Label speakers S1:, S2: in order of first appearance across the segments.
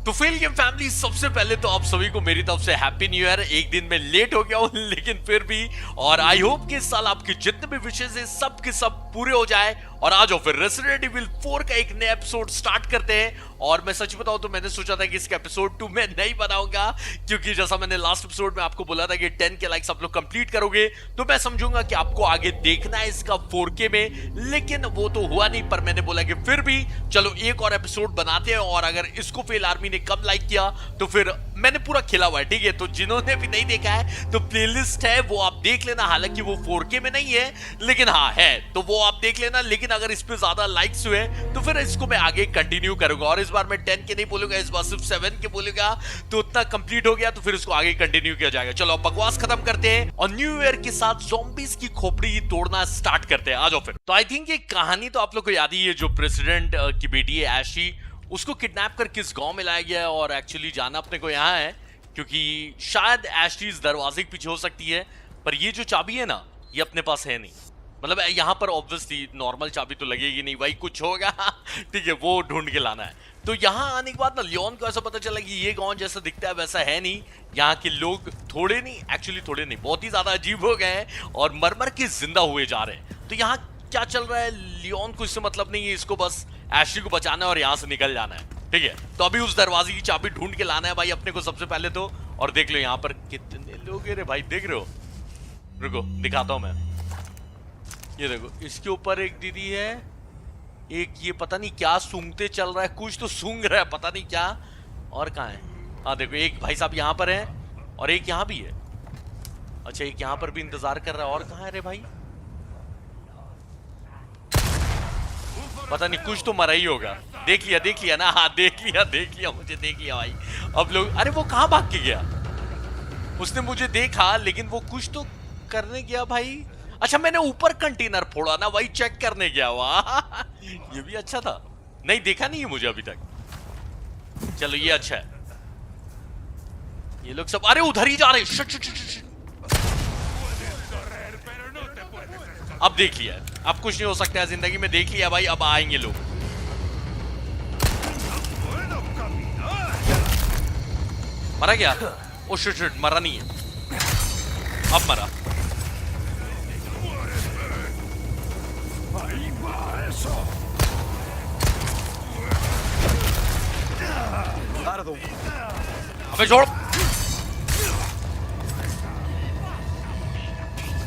S1: तो fail game family, सबसे पहले तो आप सभी को मेरी तरफ से हैप्पी न्यू ईयर। एक दिन में लेट हो गया हूं लेकिन फिर भी, और आई होप कि इस साल आपके जितने भी विशेष है सब के सब पूरे हो जाए। और आज फिर रेसिडेंट इविल 4 का एक नया एपिसोड स्टार्ट करते हैं। और मैं सच बताऊं तो मैंने सोचा था कि इसका एपिसोड 2 मैं नहीं बनाऊंगा, क्योंकि जैसा मैंने लास्ट एपिसोड में आपको बोला था कि 10 के लाइक्स आप लोग कंप्लीट करोगे तो मैं समझूंगा कि आपको आगे देखना है इसका 4K में, लेकिन वो तो हुआ नहीं। पर मैंने बोला कि फिर भी चलो एक और एपिसोड बनाते हैं, और अगर इसको फेल आर्मी ने कम लाइक किया तो फिर मैंने पूरा खेला हुआ है, ठीक है। तो जिन्होंने भी नहीं देखा है तो प्लेलिस्ट है वो आप देख लेना। हालांकि वो 4K में नहीं है लेकिन हाँ है, तो वो आप देख लेना। लेकिन अगर इस पे ज्यादा लाइक्स हुए तो फिर इसको मैं आगे कंटिन्यू करूंगा। और इस बार मैं 10 के नहीं बोलूंगा, इस बार सिर्फ 7 के बोलूंगा। तो उतना कंप्लीट हो गया तो फिर इसको आगे कंटिन्यू किया जाएगा। चलो अब बकवास खत्म करते हैं और न्यू ईयर के साथ ज़ॉम्बीज की खोपड़ी तोड़ना स्टार्ट करते हैं। आ जाओ फिर। तो आई थिंक ये कहानी तो आप लोग को याद ही है, जो प्रेसिडेंट की बेटी है एशी, उसको किडनैप कर किस गांव में लाया गया है। और एक्चुअली जाना अपने को यहाँ है क्योंकि शायद एशी इस दरवाजे के पीछे हो सकती है, पर ये जो चाबी है ना ये अपने पास है नहीं। मतलब यहाँ पर ऑब्वियसली नॉर्मल चाबी तो लगेगी नहीं, वही कुछ होगा ठीक है, वो ढूंढ के लाना है। तो यहाँ आने के बाद ना लियोन को ऐसा पता चला कि ये गांव जैसा दिखता है वैसा है नहीं। यहाँ के लोग थोड़े नहीं, एक्चुअली थोड़े नहीं, बहुत ही ज्यादा अजीब हो गए हैं और मर मर के जिंदा हुए जा रहे हैं। तो यहाँ क्या चल रहा है लियोन को इससे मतलब नहीं है, इसको बस एशी को बचाना है और यहाँ से निकल जाना है, ठीक है। तो अभी उस दरवाजे की चाबी ढूंढ के लाना है भाई अपने को सबसे पहले तो। और देख लो यहाँ पर कितने लोग हैं रे भाई, देख रहे हो? रुको दिखाता हूँ मैं। ये देखो, इसके ऊपर एक दीदी है, एक ये पता नहीं क्या सूंघते चल रहा है, कुछ तो सूंघ रहा है पता नहीं क्या। और कहाँ है? हाँ देखो, एक भाई साहब यहाँ पर है और एक यहाँ भी है। अच्छा, एक यहाँ पर भी इंतजार कर रहा है। और कहाँ है रे भाई? पता नहीं, कुछ तो मरा ही होगा। देख लिया ना? हाँ देख लिया, मुझे देख लिया भाई। अब लोग, अरे वो कहाँ भाग के गया? उसने मुझे देखा लेकिन वो कुछ तो करने गया भाई। अच्छा, मैंने ऊपर कंटेनर फोड़ा ना, वही चेक करने गया हुआ ये भी अच्छा था, नहीं देखा नहीं है मुझे अभी तक। चलो ये अच्छा है। ये लोग सब अरे उधर ही जा रहे। Shit, shit, shit, shit. अब देख लिया, अब कुछ नहीं हो सकता है जिंदगी में, देख लिया भाई। अब आएंगे लोग। मरा क्या? ओ शिट शिट, मरा नहीं है, अब मरा। अबे छोड़,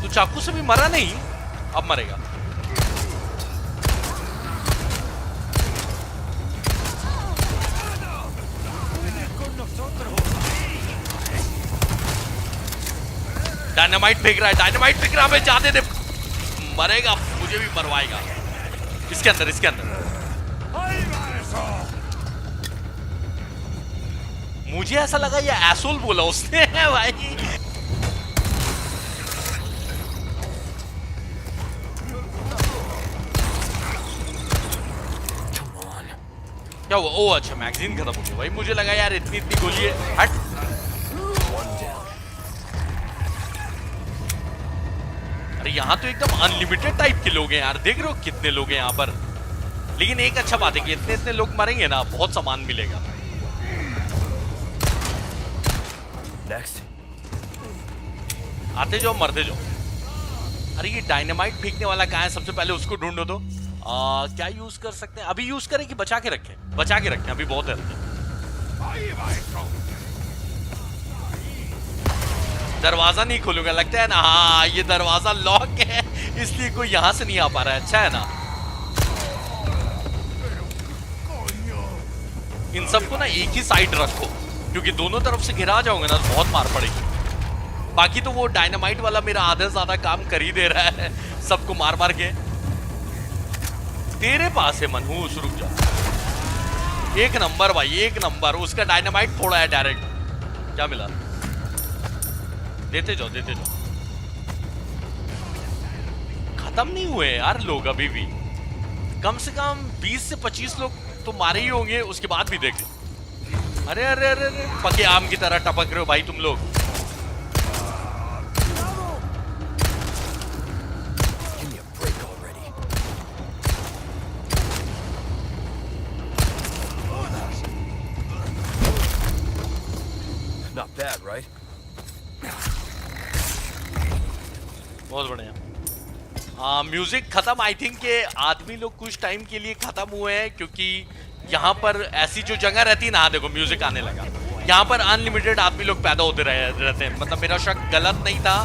S1: तू चाकू से भी मरा नहीं, अब मरेगा। डायनामाइट फेंक रहा है, हमें जाने दे। मरेगा, मुझे भी मरवाएगा। इसके अंदर मुझे ऐसा लगा ये एसोल बोला उसने भाई। क्या हुआ? ओ अच्छा, मैगजीन खत्म हो गया भाई। मुझे लगा यार इतनी गोली है। हट। अरे यहाँ तो एकदम अनलिमिटेड टाइप के लोग हैं यार, देख रहे हो कितने लोग हैं यहाँ पर। लेकिन एक अच्छा बात है कि इतने लोग मरेंगे ना, बहुत सामान मिलेगा।
S2: Next.
S1: आते जाओ मरते जाओ। अरे ये डायनामाइट फेंकने वाला कहाँ है? सबसे पहले उसको ढूंढो। तो क्या यूज कर सकते हैं? अभी यूज करें कि बचा के रखें? बचा के रखें, अभी बहुत है। दरवाजा नहीं खोलूंगा लगता है ना। हाँ ये दरवाजा लॉक है, इसलिए कोई यहां से नहीं आ पा रहा है। अच्छा है ना। इन सबको ना एक ही साइड रखो, क्योंकि दोनों तरफ से घिरा जाओगे ना तो बहुत मार पड़ेगी। बाकी तो वो डायनामाइट वाला मेरा आधे से ज्यादा काम कर ही दे रहा है, सबको मार मार के। तेरे पास है मनहूस, रुक जा। एक नंबर भाई, एक नंबर। उसका डायनामाइट फोड़ा है डायरेक्ट। क्या मिला? देते जाओ। खत्म नहीं हुए यार लोग अभी भी। कम से कम 20 से 25 लोग तो मारे ही होंगे, उसके बाद भी देख। अरे अरे अरे अरे, पके आम की तरह टपक रहे हो भाई तुम लोग।
S2: Not bad, right?
S1: बहुत बढ़िया। म्यूजिक खत्म। आई थिंक ये आदमी लोग कुछ टाइम के लिए खत्म हुए हैं, क्योंकि यहाँ पर ऐसी जो जगह रहती है ना, देखो म्यूजिक आने लगा। यहाँ पर अनलिमिटेड आदमी लोग पैदा होते रहते हैं, मतलब मेरा शक गलत नहीं था,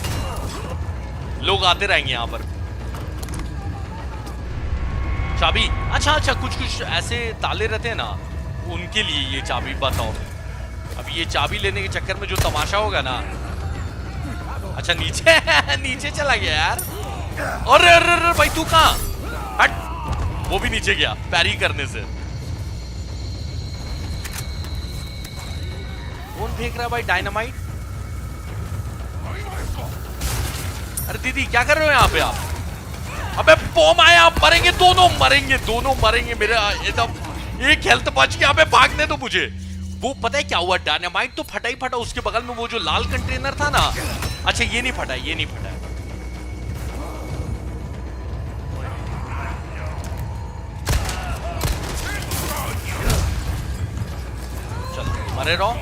S1: लोग आते रहेंगे यहाँ पर। चाबी, अच्छा अच्छा, कुछ कुछ ऐसे ताले रहते हैं ना, उनके लिए ये चाबी। बताओ अब ये चाबी लेने के चक्कर में जो तमाशा होगा ना। अच्छा नीचे नीचे चला गया यार। अरे अरे अरे भाई तू कहाँ? हट, वो भी नीचे गया पैरी करने से। कौन फेंक रहा है भाई डायनामाइट? अरे दीदी क्या कर रहे हो यहाँ पे आप? अबे बॉम्ब आया, मरेंगे दोनों, मरेंगे दोनों, मरेंगे। मेरा एकदम एक हेल्थ बच गया। अबे भागने दो मुझे। वो पता है क्या हुआ, डायनामाइट तो फटा ही फटा, उसके बगल में वो जो लाल कंटेनर था ना। अच्छा ये नहीं फटा, ये नहीं फटा। चल मरे रहो।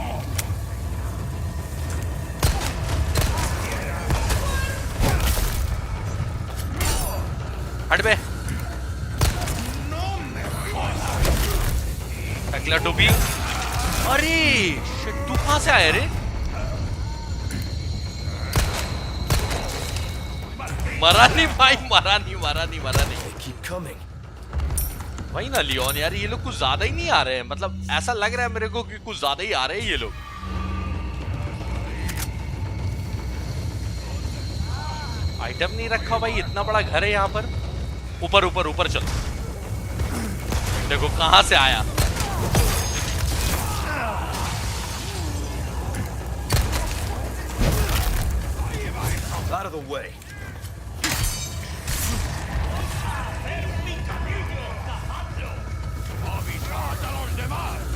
S1: हट बे। टकला टोपी। अरे शिट, तू कहां से आया रे? मरा नहीं भाई, मरा नहीं, मरा नहीं, मरा नहीं।
S2: They keep coming.
S1: वही ना लियोन यार, ये लोग कुछ ज्यादा ही नहीं आ रहे हैं। मतलब ऐसा लग रहा है मेरे को कि कुछ ज्यादा ही आ रहे हैं ये लोग। आइटम नहीं रखा भाई, इतना बड़ा घर है यहाँ पर। ऊपर ऊपर ऊपर चलो, देखो कहां से आया।
S2: Out of the way.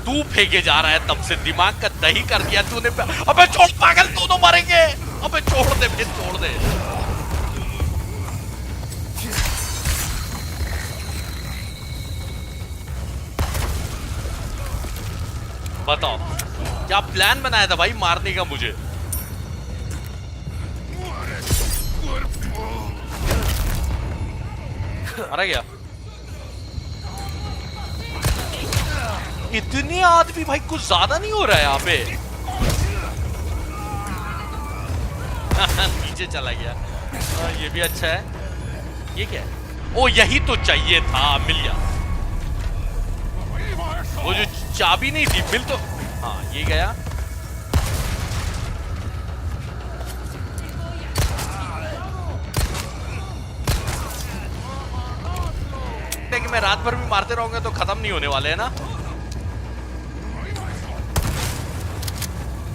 S1: तू फेंके जा रहा है तब से, दिमाग का दही कर दिया तूने। अबे छोड़ पागल, दोनों मरेंगे। अबे छोड़ दे फिर, छोड़ दे। बताओ क्या प्लान बनाया था भाई मारने का मुझे? मारा गया। इतने आदमी भाई, कुछ ज्यादा नहीं हो रहा है यहाँ पे। नीचे चला गया। ये भी अच्छा है। ये क्या है? ओ यही तो चाहिए था, मिल गया। वो जो चाबी नहीं थी, मिल तो, हाँ ये गया। कि मैं रात भर भी मारते रहूंगा तो खत्म नहीं होने वाले, है ना?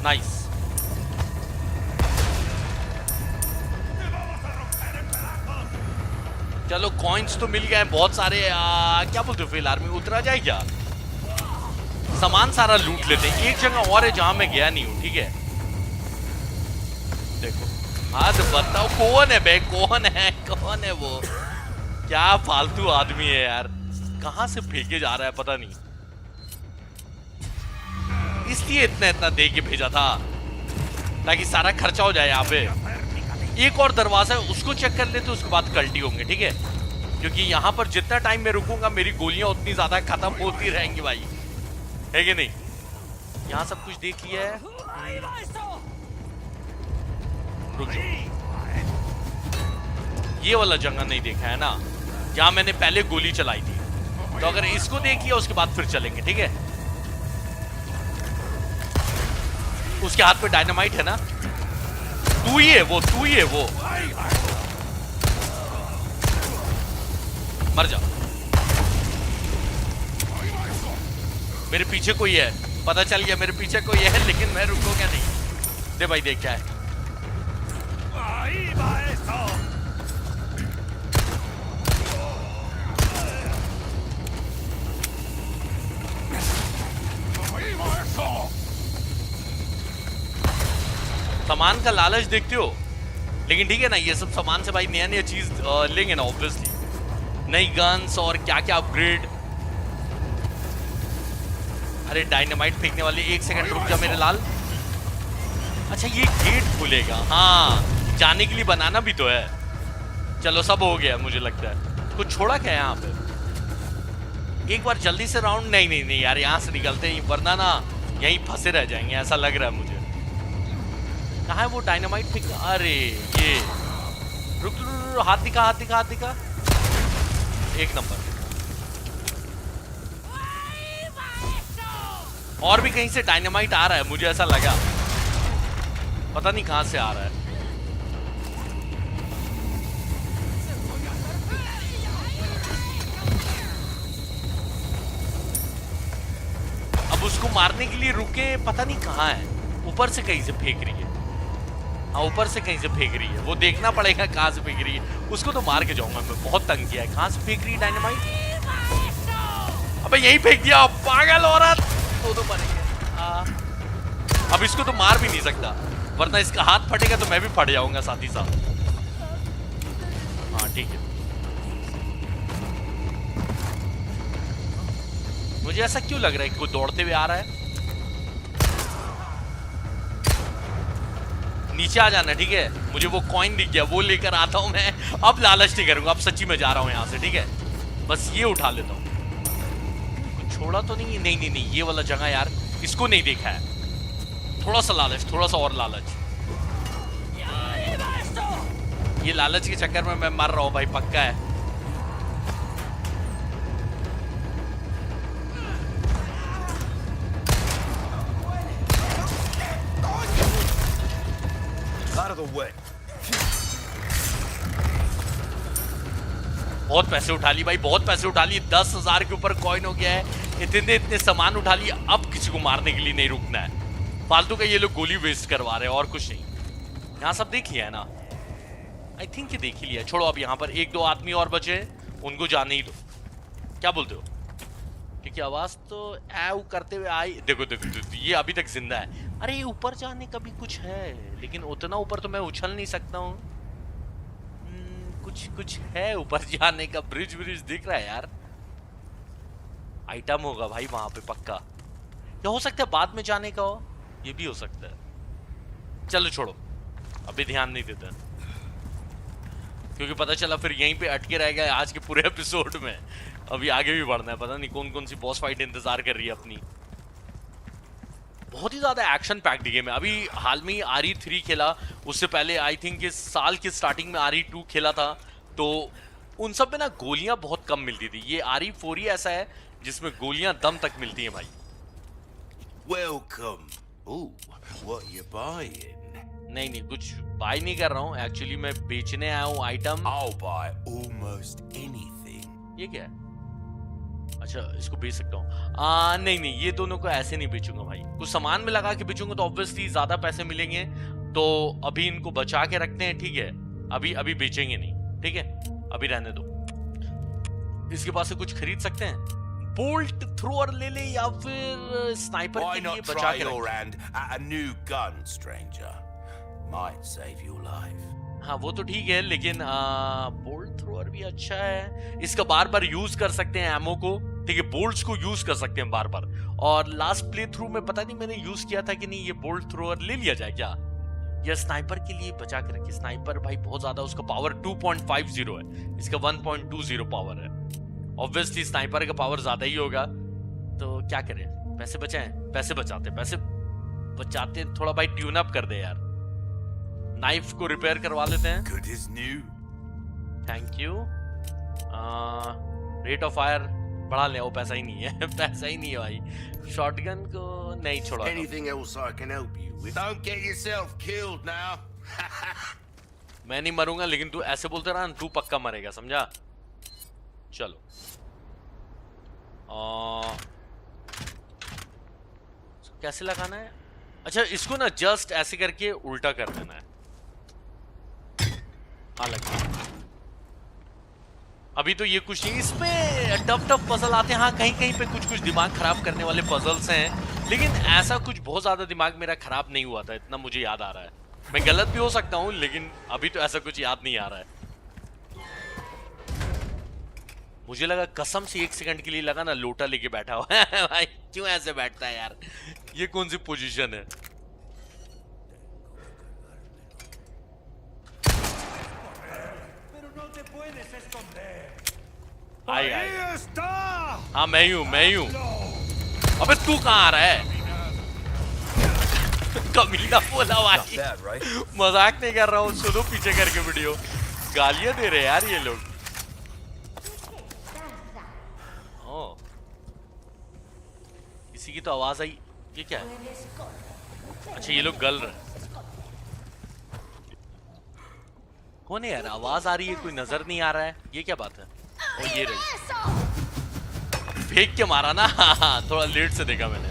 S1: नाइस। चलो कॉइन्स तो मिल गए बहुत सारे। क्या बोलते हो फिल आर्मी उतरा जाए क्या? सामान सारा लूट लेते हैं। एक जगह और है जहां मैं गया नहीं हूं, ठीक है? देखो हाँ तो बताओ कौन है बे, कौन है, कौन है वो? क्या फालतू आदमी है यार, कहां से फेंके जा रहा है पता नहीं। इसलिए इतना इतना दे के भेजा था ताकि सारा खर्चा हो जाए यहाँ पे। एक और दरवाजा है, उसको चेक कर लेते, उसके बाद कल्टी होंगे, ठीक है? क्योंकि यहाँ पर जितना टाइम मैं रुकूंगा मेरी गोलियां उतनी ज्यादा खत्म होती रहेंगी भाई, है कि नहीं? यहाँ सब कुछ देख लिया है। रुक जाओ, ये वाला जगह नहीं देखा है ना, जहां मैंने पहले गोली चलाई थी। तो अगर इसको देख लिया उसके बाद फिर चलेंगे, ठीक है? उसके हाथ पे डायनामाइट है ना, तू ही है वो, तू ही है वो। मर जा। मेरे पीछे कोई है, पता चल गया मेरे पीछे कोई है, लेकिन मैं रुकूंगा नहीं। दे भाई देख क्या है। सामान का लालच देखते हो, लेकिन ठीक है ना, ये सब सामान से भाई नया नया चीज लेंगे ना ऑब्वियसली, नई गन्स और क्या क्या अपग्रेड। अरे डायनामाइट फेंकने वाले, एक सेकंड रुक जा मेरे लाल। अच्छा ये गेट खुलेगा, हाँ जाने के लिए बनाना भी तो है। चलो सब हो गया मुझे लगता है। कुछ छोड़ा क्या यहाँ पे? एक बार जल्दी से राउंड, नहीं नहीं नहीं यार यहाँ से निकलते हैं, वरना ना यहीं फंसे रह जाएंगे ऐसा लग रहा है मुझे। कहाँ है वो डायनामाइट फेंक? अरे ये रुक, हाथ दिखा हाथ दिखा हाथ दिखा। एक नंबर। और भी कहीं से डायनामाइट आ रहा है मुझे ऐसा लगा, पता नहीं कहां से आ रहा है। अब उसको मारने के लिए रुके, पता नहीं कहां है। ऊपर से कहीं से फेंक रही है, हाँ ऊपर से कहीं से फेंक रही है। वो देखना पड़ेगा कहां से फेंक रही है। उसको तो मार के जाऊंगा मैं, बहुत तंग किया है। कहां से फेंक रही है डायनामाइट? अबे यही फेंक दिया पागल औरत। तो मरेंगे। अब इसको तो मार भी नहीं सकता, वरना इसका हाथ फटेगा तो मैं भी फट जाऊंगा साथ ही साथ। हाँ ठीक है। मुझे ऐसा क्यों लग रहा है कि कोई दौड़ते हुए आ रहा है? नीचे आ जाना ठीक है। मुझे वो कॉइन दिख गया, वो लेकर आता हूं मैं। अब लालच नहीं करूंगा, अब सच्ची में जा रहा हूं यहां से, ठीक है। बस ये उठा लेता हूं। कुछ छोड़ा तो नहीं? नहीं नहीं नहीं, ये वाला जगह यार इसको नहीं देखा है। थोड़ा सा लालच, थोड़ा सा और लालच। ये लालच के चक्कर में मैं मर रहा हूं भाई, पक्का है।
S2: Out of the way.
S1: बहुत पैसे उठा ली भाई, बहुत पैसे उठा लिए। 10,000 के ऊपर कॉइन हो गया है। इतने इतने सामान उठा लिए, अब किसी को मारने के लिए नहीं रुकना है। फालतू का ये लोग गोली वेस्ट करवा रहे हैं और कुछ नहीं। यहाँ सब देख लिया है ना? आई थिंक ये देख ही लिया। छोड़ो, अब यहाँ पर एक दो आदमी और बचे हैं, उनको जाने ही दो। क्या बोलते हो? क्योंकि आवाज तो ऐ करते हुए आई। देखो देखो देखो, ये अभी तक जिंदा है। अरे ऊपर जाने का भी कुछ है, लेकिन उतना ऊपर तो मैं उछल नहीं सकता हूँ। कुछ कुछ है ऊपर जाने का। ब्रिज ब्रिज दिख रहा है यार। आइटम होगा भाई वहां पे पक्का। या हो सकता है बाद में जाने का हो, ये भी हो सकता है। चलो छोड़ो, अभी ध्यान नहीं देता, क्योंकि पता चला फिर यहीं पे अटके रह गए आज के पूरे एपिसोड में। अभी आगे भी बढ़ना है, पता नहीं कौन कौन सी बॉस फाइट इंतजार कर रही है अपनी। बहुत ही ज्यादा एक्शन पैक्ड गेम है। अभी हाल में RE3 खेला, उससे पहले आई थिंक इस साल की स्टार्टिंग में RE2 खेला था, तो उन सब में ना गोलियां बहुत कम मिलती थी। ये RE4 ही ऐसा है जिसमें गोलियां दम तक मिलती हैं भाई।
S2: Welcome. Ooh, what you buying?
S1: नहीं नहीं, कुछ बाय नहीं कर रहा हूँ एक्चुअली, मैं बेचने आया हूँ item.
S2: I'll buy almost anything.
S1: ये क्या है? अच्छा, इसको बेच सकता हूँ। नहीं नहीं, ये दोनों को ऐसे नहीं बेचूंगा भाई। कुछ सामान में लगा के बेचूंगा तो ऑब्वियसली ज्यादा पैसे मिलेंगे, तो अभी इनको बचा के रखते हैं, ठीक है। अभी अभी बेचेंगे नहीं, ठीक है, अभी रहने दो। इसके पास से कुछ खरीद सकते हैं। बोल्ट थ्रोअर ले ले या फिर स्नाइपर
S2: Why
S1: के लिए
S2: not
S1: बचा
S2: try
S1: के
S2: your
S1: रखें।
S2: hand at a new gun, stranger? Might save your life.
S1: हाँ वो तो ठीक है, लेकिन बोल्ट थ्रोअर भी अच्छा है। इसका बार बार यूज कर सकते हैं एमो को, ठीक है। बोल्ट्स को यूज कर सकते हैं बार बार। और लास्ट प्ले थ्रू में पता नहीं मैंने यूज किया था कि नहीं, ये बोल्ट थ्रोअर ले लिया जाए क्या, या स्नाइपर के लिए बचा के रखिए। स्नाइपर भाई बहुत ज्यादा, उसका पावर 2.50 है, इसका 1.20 पावर है। ऑब्वियसली स्नाइपर का पावर ज्यादा ही होगा, तो क्या करें, पैसे बचाएं। पैसे बचाते थोड़ा भाई ट्यून अप कर दे यार। नाइफ को रिपेयर करवा लेते हैं।
S2: Good as new.
S1: Thank you. Rate of fire बढ़ा ले, वो पैसा ही नहीं है। पैसा ही नहीं है भाई। शॉटगन को नहीं छोड़ा।
S2: Anything else I can help you with? Don't get yourself killed now.
S1: मैं नहीं मरूंगा, लेकिन तू ऐसे बोलते रहा, तू पक्का मरेगा, समझा? चलो। कैसे लगाना है? अच्छा, इसको ना जस्ट ऐसे करके उल्टा कर देना है। हाँ लग गया। अभी तो ये कुछ नहीं, इसमें टफ टफ पजल आते हैं। हाँ कहीं कहीं पे कुछ कुछ दिमाग खराब करने वाले पजल्स हैं, लेकिन ऐसा कुछ बहुत ज्यादा दिमाग मेरा खराब नहीं हुआ था, इतना मुझे याद आ रहा है। मैं गलत भी हो सकता हूँ, लेकिन अभी तो ऐसा कुछ याद नहीं आ रहा है। मुझे लगा कसम से 1 सेकंड के लिए लगा ना लोटा लेके बैठा हुआ है। भाई क्यों ऐसे बैठता है यार, ये कौन सी पोजीशन है? आएगा आएगा। हाँ मैं ही हूँ। अबे तू कहाँ आ रहा है? कमीना बोला भाई, मजाक नहीं कर रहा हूँ, सुनो पीछे करके वीडियो। गालियां दे रहे यार ये लोग। ओ, किसी की तो आवाज आई, ये क्या है? अच्छा ये लोग गल रहे। कौन है यार? आवाज आ रही है, कोई नजर नहीं आ रहा है, ये क्या बात है? ओ ये रही, फेंक के मारा ना। थोड़ा लेट से देखा मैंने।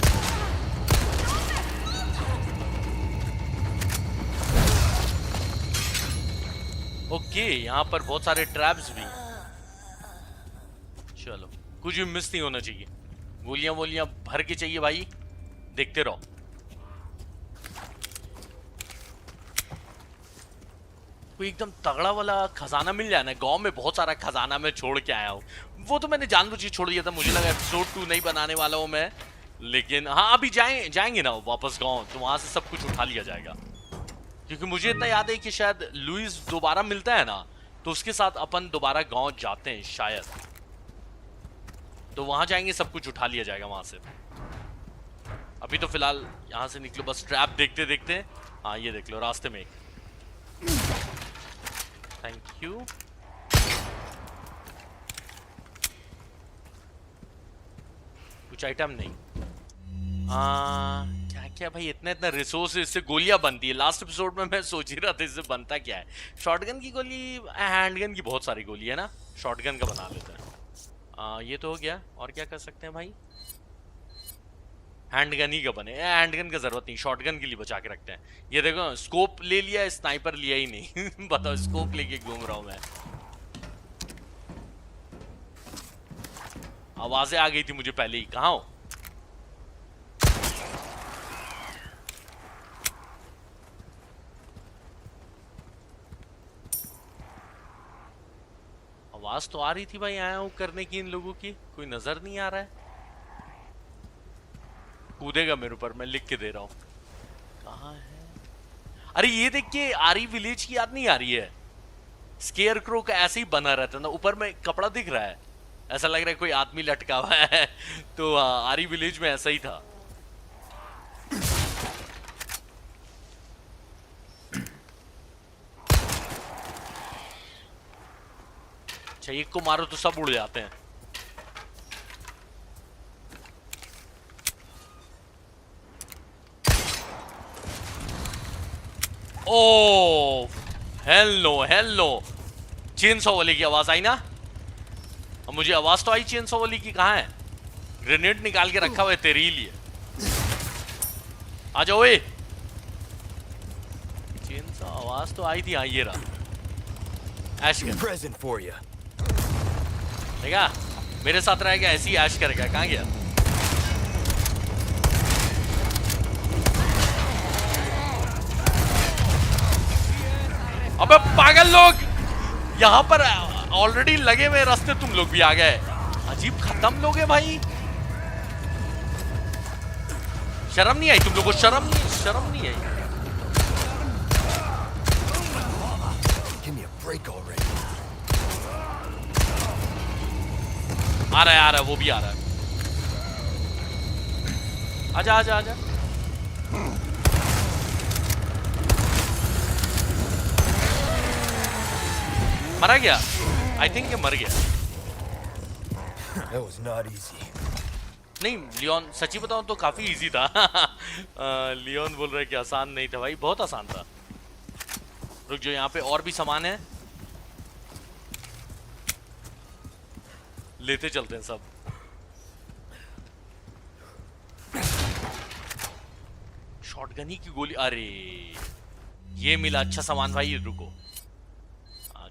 S1: ओके यहाँ पर बहुत सारे ट्रैप्स भी। चलो कुछ भी मिस नहीं होना चाहिए। गोलियां वोलियां भर के चाहिए भाई, देखते रहो। कोई एकदम तगड़ा वाला खजाना मिल जाए ना। गांव में बहुत सारा खजाना मैं छोड़ के आया हूँ। वो तो मैंने जानबूझ के छोड़ दिया था, मुझे लगा एपिसोड 2 नहीं बनाने वाला हूँ मैं। लेकिन हाँ अभी जाएंगे ना वापस गांव, तो वहां से सब कुछ उठा लिया जाएगा। क्योंकि मुझे इतना याद है कि शायद लुइस दोबारा मिलता है ना, तो उसके साथ अपन दोबारा गांव जाते हैं शायद। तो वहां जाएंगे, सब कुछ उठा लिया जाएगा वहां से। अभी तो फिलहाल यहाँ से निकलो, बस ट्रैप देखते देखते। हाँ ये देख लो रास्ते में एक। Thank you. कुछ आइटम नहीं। क्या क्या भाई, इतना रिसोर्स इससे गोलियां बनती है। लास्ट एपिसोड में मैं सोच ही रहा था इससे बनता क्या है। शॉटगन की गोली, हैंडगन की बहुत सारी गोली है ना, शॉटगन का बना लेते हैं। ये तो हो गया, और क्या कर सकते हैं भाई? हैंडगन ही का बने। हैंडगन का जरूरत नहीं, शॉटगन के लिए बचा के रखते हैं। ये देखो स्कोप ले लिया, स्नाइपर लिया ही नहीं। बताओ, स्कोप लेके घूम रहा हूं मैं। आवाजें आ गई थी मुझे पहले ही। कहाँ हो? आवाज तो आ रही थी भाई, आया हूं करने की इन लोगों की। कोई नजर नहीं आ रहा है। कूदेगा मेरे ऊपर, मैं लिख के दे रहा हूं। कहाँ है? अरे ये देख के आरी विलेज की याद नहीं आ रही है? स्केयर क्रो का ऐसे ही बना रहता ना, ऊपर में कपड़ा दिख रहा है, ऐसा लग रहा है कोई आदमी लटका हुआ है। तो आरी विलेज में ऐसा ही था। अच्छा एक को मारो तो सब उड़ जाते हैं। ओ हेलो हेलो, चेनसॉ वाले की आवाज आई ना। अब मुझे आवाज तो आई चेनसॉ वाली की। कहाँ है? ग्रेनेड निकाल के रखा हुआ है तेरे ही लिए। आ जाओ। ए चेनसॉ आवाज तो आई थी। हाँ ये रहा। ऐश कर
S3: present for you.
S1: देखा, मेरे साथ रहेगा ऐसी ऐश करेगा। कहाँ गया? अबे पागल लोग, यहाँ पर ऑलरेडी लगे हुए रास्ते, तुम लोग भी आ गए। अजीब खत्म लोग हैं भाई। शर्म नहीं आई तुम लोगों को? शर्म नहीं आई।
S3: Give me a break already.
S1: आ रहा है, वो भी आ रहा है। आजा आजा आजा। मरा गया? आई थिंक ये मर गया।
S3: That was not easy.
S1: नहीं लियोन, सच्ची बताऊं तो काफी इजी था। लियोन बोल रहा है कि आसान नहीं था भाई, बहुत आसान था। रुक जो, यहाँ पे और भी सामान है, लेते चलते हैं सब। शॉटगन ही की गोली, अरे ये मिला अच्छा सामान भाई। रुको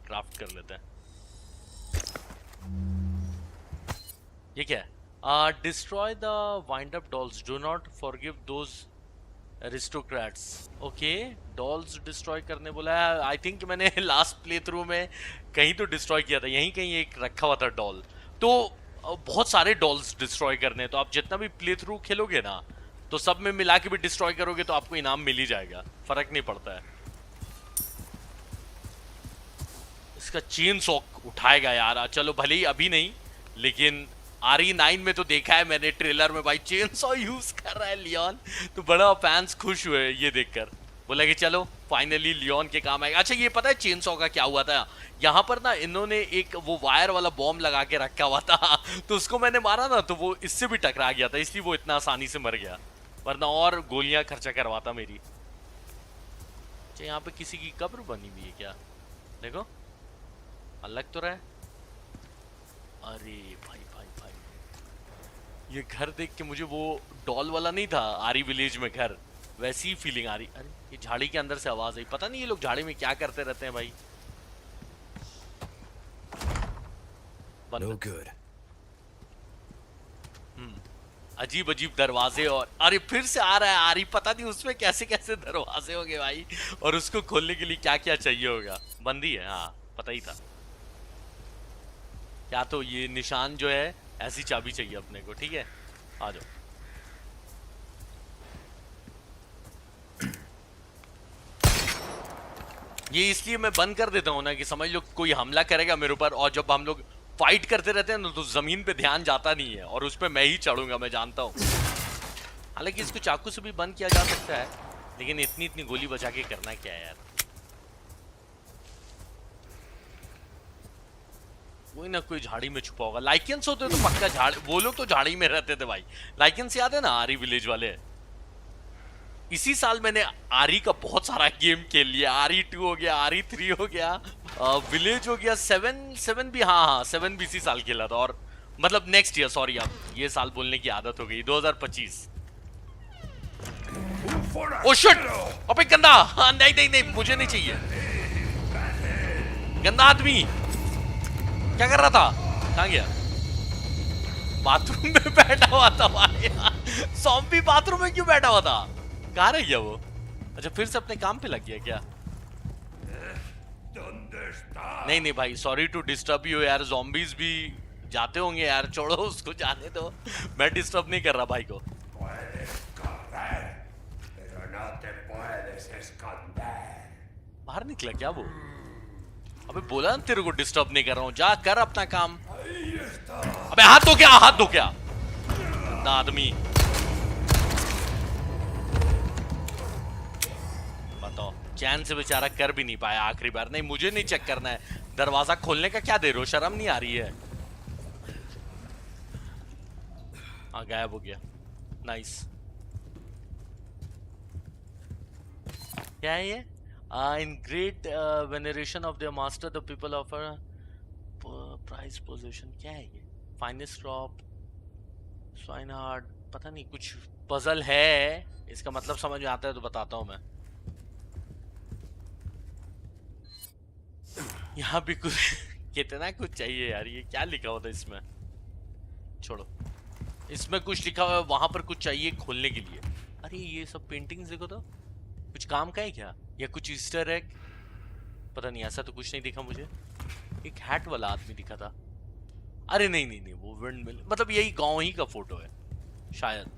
S1: क्राफ्ट कर लेते हैं। ये क्या है? Destroy the wind up dolls, do not forgive those aristocrats. Okay dolls destroy करने बोला है। आई थिंक मैंने लास्ट प्ले थ्रू में कहीं तो डिस्ट्रॉय किया था, यहीं कहीं एक रखा हुआ था डॉल। तो बहुत सारे डॉल्स डिस्ट्रॉय करने हैं, तो आप जितना भी प्ले थ्रू खेलोगे ना, तो सब में मिला के भी डिस्ट्रॉय करोगे तो आपको इनाम मिल ही जाएगा, फर्क नहीं पड़ता है। इसका चेन सॉक उठाएगा यार। चलो भले ही अभी नहीं, लेकिन RE9 में तो देखा है मैंने ट्रेलर में भाई चेन सॉ यूज कर रहा है लियोन, तो बड़ा फैंस खुश हुए ये देखकर, बोला कि चलो फाइनली लियोन के काम आएगा। अच्छा ये पता है चेन सॉ का क्या हुआ था, यहाँ पर ना इन्होंने एक वो वायर वाला बॉम्ब लगा के रखा हुआ था तो उसको मैंने मारा ना तो वो इससे भी टकरा गया था, इसलिए वो इतना आसानी से मर गया, वरना और गोलियां खर्चा करवाता मेरी। अच्छा यहाँ पे किसी की कब्र बनी हुई है क्या, देखो अलग तो रहा है। अरे भाई भाई भाई, ये घर देख के मुझे वो डॉल वाला नहीं था आरी विलेज में घर, वैसी ही फीलिंग आ रही। अरे ये झाड़ी के अंदर से आवाज आई, पता नहीं ये लोग झाड़ी में क्या करते रहते हैं भाई।
S3: No good.
S1: अजीब अजीब दरवाजे, और अरे फिर से आ रहा है आरी, पता नहीं उसमें कैसे कैसे दरवाजे होंगे भाई, और उसको खोलने के लिए क्या क्या चाहिए होगा। बंदी है, हाँ पता ही था। या तो ये निशान जो है ऐसी चाबी चाहिए अपने को, ठीक है आ जाओ। ये इसलिए मैं बंद कर देता हूं ना कि समझ लो कोई हमला करेगा मेरे ऊपर, और जब हम लोग फाइट करते रहते हैं ना तो जमीन पे ध्यान जाता नहीं है, और उस पे मैं ही चढ़ूंगा, मैं जानता हूं। हालांकि इसको चाकू से भी बंद किया जा सकता है, लेकिन इतनी इतनी गोली बचा के करना क्या है यार। कोई ना कोई झाड़ी में छुपा होगा। लाइकेंस होते तो पक्का झाड़, वो लोग तो झाड़ी में रहते थे भाई। लाइकेंस याद है ना आरी विलेज वाले। इसी साल मैंने आरी का बहुत सारा गेम खेल लिया। RE2 हो गया, RE3 हो गया, विलेज हो गया, 7 भी, हाँ 7 भी इसी साल खेला था। और मतलब नेक्स्ट ईयर, सॉरी अब ये साल बोलने की आदत हो गई, 2025। ओ शिट, अबे गंदा, हाँ नहीं नहीं नहीं मुझे नहीं चाहिए। गंदा आदमी क्या कर रहा था, कहाँ गया? बाथरूम में बैठा हुआ था भाई। ज़ॉम्बी बाथरूम में क्यों बैठा हुआ था, कहाँ रह गया वो? अच्छा फिर से अपने काम पे लग गया क्या? नहीं नहीं भाई, सॉरी टू डिस्टर्ब यू यार, ज़ॉम्बीज भी जाते होंगे यार, छोड़ो उसको जाने दो, मैं डिस्टर्ब नहीं कर रहा भाई को। बाहर निकला क्या वो? अबे बोला ना तेरे को डिस्टर्ब नहीं कर रहा हूँ, जा कर अपना काम। अबे हाथ धो क्या, हाथ धो क्या आदमी। बताओ, चैन से बेचारा कर भी नहीं पाया आखिरी बार। नहीं मुझे नहीं चेक करना है, दरवाजा खोलने का क्या दे रहे हो, शर्म नहीं आ रही है? हाँ गायब हो गया, नाइस। क्या है ये? In great veneration of their master, the people offer prize possession. क्या है ये? Finest crop, swineherd, पता नहीं कुछ पजल है, इसका मतलब समझ में आता है तो बताता हूँ मैं। यहाँ भी कुछ कितना कुछ चाहिए यार, ये क्या लिखा होता है इसमें? छोड़ो, इसमें कुछ लिखा हुआ है, वहां पर कुछ चाहिए खोलने के लिए। अरे ये सब पेंटिंग्स देखो तो, कुछ काम का है क्या, या कुछ ईस्टर एग? पता नहीं, ऐसा तो कुछ नहीं दिखा मुझे। एक हैट वाला आदमी दिखा था। अरे नहीं नहीं नहीं, वो विंड मिल, मतलब यही गांव ही का फोटो है शायद।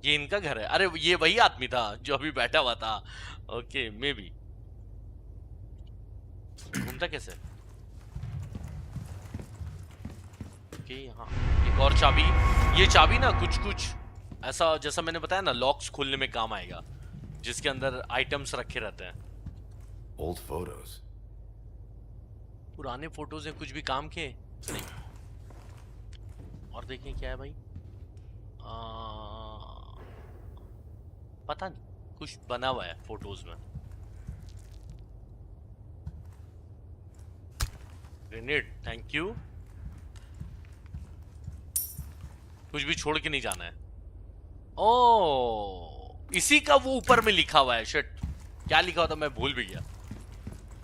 S1: ये इनका घर है। अरे ये वही आदमी था जो अभी बैठा हुआ था। Okay may be. घूमता कैसे? ओके यहाँ एक और चाबी। ये चाबी ना कुछ कुछ ऐसा, जैसा मैंने बताया ना, लॉक्स खोलने में काम आएगा, जिसके अंदर आइटम्स रखे रहते हैं।
S3: Old photos.
S1: पुराने फोटोज हैं, कुछ भी काम के नहीं। और देखें क्या है भाई, पता नहीं कुछ बना हुआ है फोटोज में। Grenade, thank you. कुछ भी छोड़ के नहीं जाना है। ओ इसी का वो ऊपर में लिखा हुआ है। शिट, क्या लिखा हुआ था मैं भूल भी गया।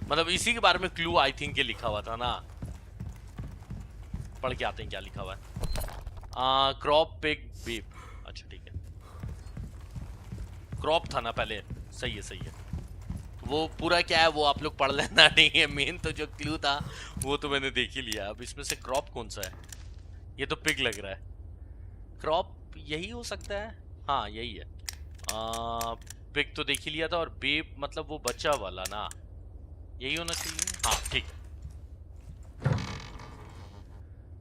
S1: मतलब इसी के बारे में क्लू आई थिंक के लिखा हुआ था ना, पढ़ के आते हैं क्या लिखा हुआ है। क्रॉप पिग बीप, अच्छा ठीक है, क्रॉप था ना पहले, सही है सही है। वो पूरा क्या है वो आप लोग पढ़ लेना, नहीं है मेन तो जो क्लू था वो तो मैंने देख ही लिया। अब इसमें से क्रॉप कौन सा है? ये तो पिग लग रहा है। क्रॉप यही हो सकता है, हाँ यही है। पिग तो देख ही लिया था, और बेब मतलब वो बच्चा वाला ना, यही होना चाहिए। हाँ ठीक।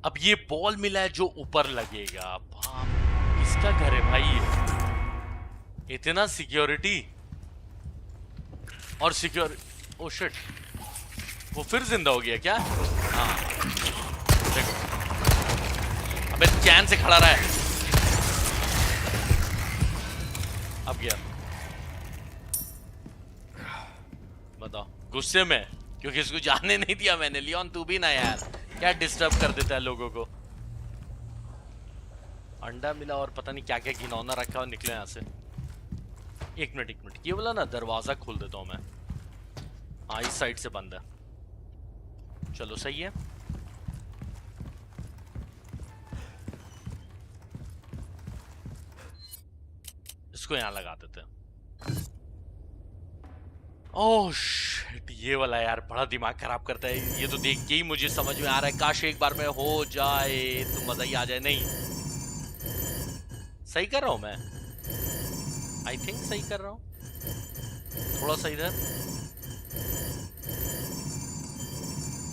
S1: अब ये बॉल मिला है जो ऊपर लगेगा। बाप, किसका घर है भाई ये? इतना सिक्योरिटी और सिक्योरिटी। ओ शिट, वो फिर जिंदा हो गया क्या? हाँ देखो, अबे चैन से खड़ा रहा है। अब गया। बताओ, गुस्से में क्योंकि इसको जाने नहीं दिया मैंने। लियोन तू भी ना यार, क्या डिस्टर्ब कर देता है लोगों को। अंडा मिला और पता नहीं क्या क्या घिनौना रखा और निकले यहां से। एक मिनट, ये वाला ना दरवाजा खोल देता हूं मैं। हाँ इस साइड से बंद है। चलो सही है। इसको यहां लगा देते हैं। ओह शिट, ये वाला यार बड़ा दिमाग खराब करता है। ये तो देख के ही मुझे समझ में आ रहा है, काश एक बार में हो जाए तो मजा ही आ जाए। नहीं सही कर रहा हूं मैं, आई थिंक सही कर रहा हूं। थोड़ा सा इधर।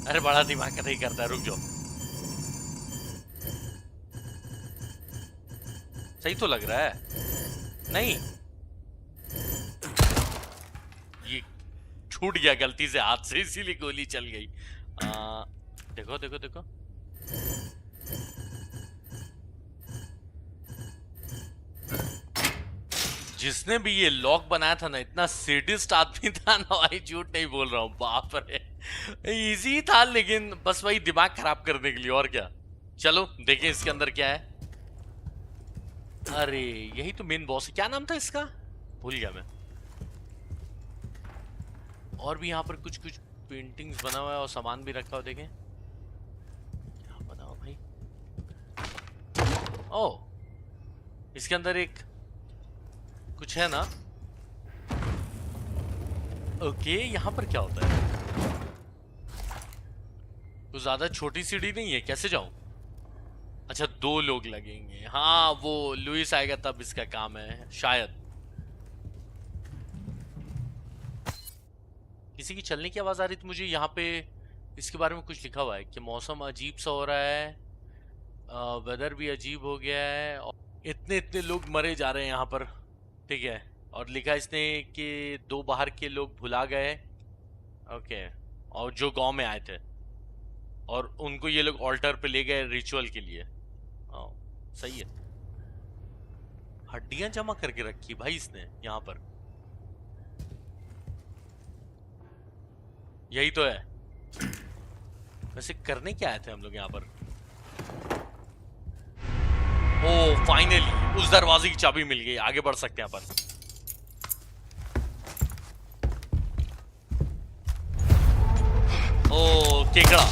S1: अरे बड़ा दिमाग का नहीं करता है, रुक जाओ। सही तो लग रहा है। नहीं, ये छूट गया गलती से हाथ से, इसीलिए गोली चल गई। देखो देखो देखो, जिसने भी ये लॉक बनाया था ना, इतना सेडिस्ट आदमी था ना भाई, झूठ नहीं बोल रहा हूँ। बाप रे, इजी था लेकिन बस वही दिमाग खराब करने के लिए, और क्या। चलो देखें इसके अंदर क्या है। अरे यही तो मेन बॉस है। क्या नाम था इसका, भूल गया मैं। और भी यहाँ पर कुछ कुछ पेंटिंग्स बना हुआ है और सामान भी रखा हुआ। देखें क्या बना हुआ भाई। ओह, इसके अंदर एक कुछ है ना। ओके, यहाँ पर क्या होता है? तो ज्यादा छोटी सीढ़ी नहीं है, कैसे जाऊं? अच्छा 2 लोग लगेंगे। हाँ वो लुइस आएगा तब इसका काम है शायद। किसी की चलने की आवाज आ रही थी मुझे यहाँ पे। इसके बारे में कुछ लिखा हुआ है कि मौसम अजीब सा हो रहा है, वेदर भी अजीब हो गया है, और इतने इतने लोग मरे जा रहे हैं यहाँ पर। ठीक है, और लिखा इसने कि 2 बाहर के लोग भुला गए। ओके, और जो गांव में आए थे और उनको ये लोग ऑल्टर पे ले गए रिचुअल के लिए। सही है। हड्डियां जमा करके रखी भाई इसने यहाँ पर। यही तो है। वैसे करने क्या आए थे हम लोग यहाँ पर? ओ फाइनली उस दरवाजे की चाबी मिल गई, आगे बढ़ सकते हैं यहाँ पर। ओ केकड़ा।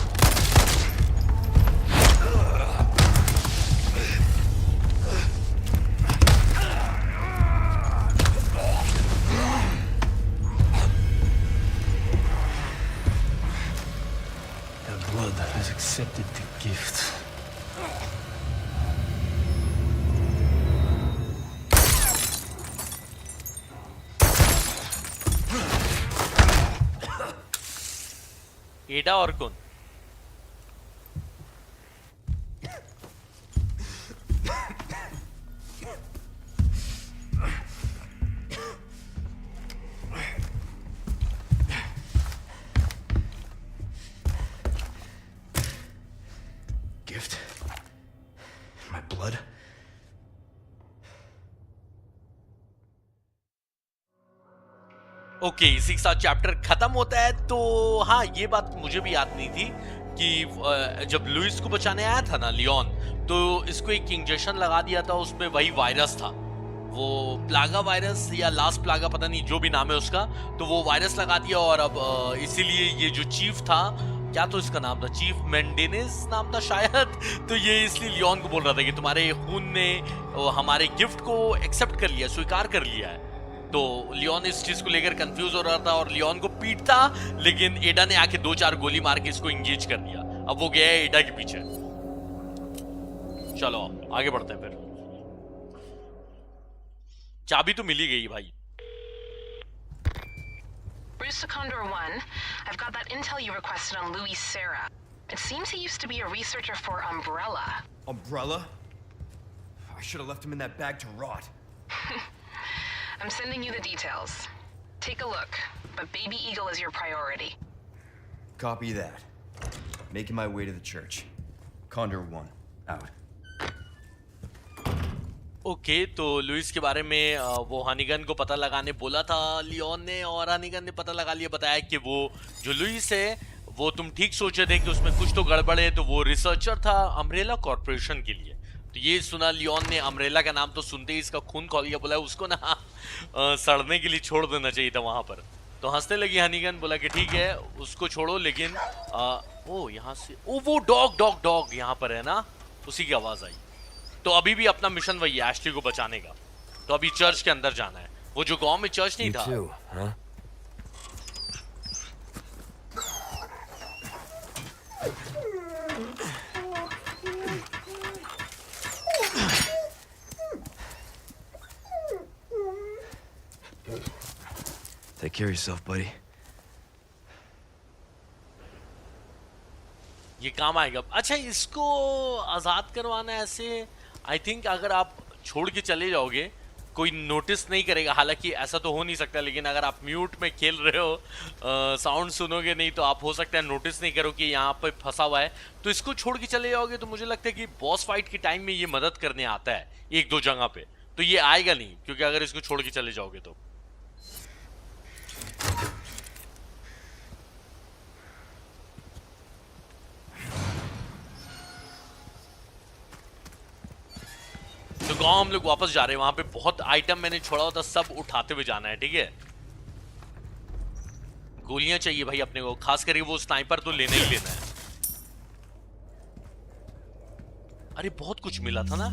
S4: blood has accepted the gift.
S1: एडा और कौन?
S4: Gift? My blood?
S1: ओके, इसी के साथ चैप्टर खत्म होता है। तो हाँ, ये बात मुझे भी याद नहीं थी कि जब लुइस को बचाने आया था ना लियोन, तो इसको एक इंजेक्शन लगा दिया था, उसमें वही वायरस था, वो प्लागा वायरस या लास्ट प्लागा, पता नहीं जो भी नाम है उसका। तो वो वायरस लगा दिया और अब इसीलिए ये जो चीफ था, क्या तो इसका नाम था, चीफ मेंडेनेस नाम था शायद, तो ये इसलिए लियोन को बोल रहा था कि तुम्हारे खून ने हमारे गिफ्ट को एक्सेप्ट कर लिया, स्वीकार कर लिया है। तो लियोन इस चीज को लेकर कंफ्यूज हो रहा था और लियोन को पीटता, लेकिन एडा ने आके 2-4 गोली मार के इसको इंगेज कर दिया। अब वो गया है एडा के पीछे। चलो आगे बढ़ते हैं फिर। चाबी तो मिल ही गई भाई।
S5: Bruce to Condor 1. I've got that intel you requested on Louis Serra. It seems he used to be a researcher for Umbrella.
S6: Umbrella? I should have left him in that bag to rot.
S5: I'm sending you the details. Take a look, but Baby Eagle is your priority.
S6: Copy that. Making my way to the church. Condor 1, out.
S1: Okay तो Louis के बारे में वो हनीगन को पता लगाने बोला था लियोन ने, और हनीगन ने पता लगा लिया, बताया कि वो जो लुइस है वो तुम ठीक सोच रहे थे कि उसमें कुछ तो गड़बड़ है, तो वो रिसर्चर था अम्ब्रेला कॉर्पोरेशन के लिए। तो ये सुना लियोन ने, अम्ब्रेला का नाम तो सुनते ही इसका खून खौल गया, बोला उसको ना सड़ने के लिए छोड़ देना चाहिए था वहां पर। तो हंसने लगी हनीगन, बोला कि ठीक है उसको छोड़ो, लेकिन ओ यहाँ से वो डॉग डॉग डॉग यहाँ पर है ना, उसी की आवाज आई। तो अभी भी अपना मिशन वही है, एशली को बचाने का। तो अभी चर्च के अंदर जाना है, वो जो गांव में चर्च नहीं
S3: You
S1: था।
S3: too, huh? Take care of yourself, buddy.
S1: ये काम आएगा। अच्छा इसको आजाद करवाना ऐसे, आई थिंक अगर आप छोड़ के चले जाओगे कोई नोटिस नहीं करेगा, हालांकि ऐसा तो हो नहीं सकता, लेकिन अगर आप म्यूट में खेल रहे हो, साउंड सुनोगे नहीं, तो आप हो सकता है नोटिस नहीं करो कि यहाँ पे फंसा हुआ है। तो इसको छोड़ के चले जाओगे तो मुझे लगता है कि बॉस फाइट के टाइम में ये मदद करने आता है एक दो जगह पे, तो ये आएगा नहीं, क्योंकि अगर इसको छोड़ के चले जाओगे तो। तो गांव हम लोग वापस जा रहे हैं, वहां पे बहुत आइटम मैंने छोड़ा होता, सब उठाते हुए जाना है, ठीक है। गोलियां चाहिए भाई अपने को, खास करके वो स्नाइपर तो लेना ही लेना है। अरे बहुत कुछ मिला था ना,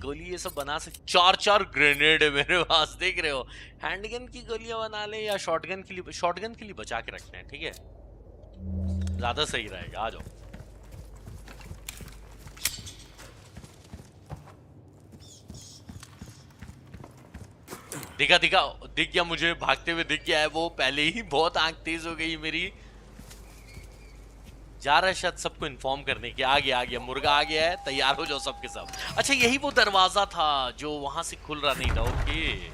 S1: गोली ये सब बना सकते। 4 ग्रेनेड है मेरे पास, देख रहे हो। हैंडगन की गोलियां बना ले या शॉटगन के लिए बचा के रखना है, ठीक है, ज्यादा सही रहेगा। आ जाओ। दिख गया मुझे, भागते हुए दिख गया है वो, पहले ही बहुत आंख तेज हो गई मेरी। जा रहा है शायद सबको इन्फॉर्म करने के। आ गया मुर्गा आ गया है, तैयार हो जाओ सबके सब। अच्छा यही वो दरवाजा था जो वहां से खुल रहा नहीं था, ओके।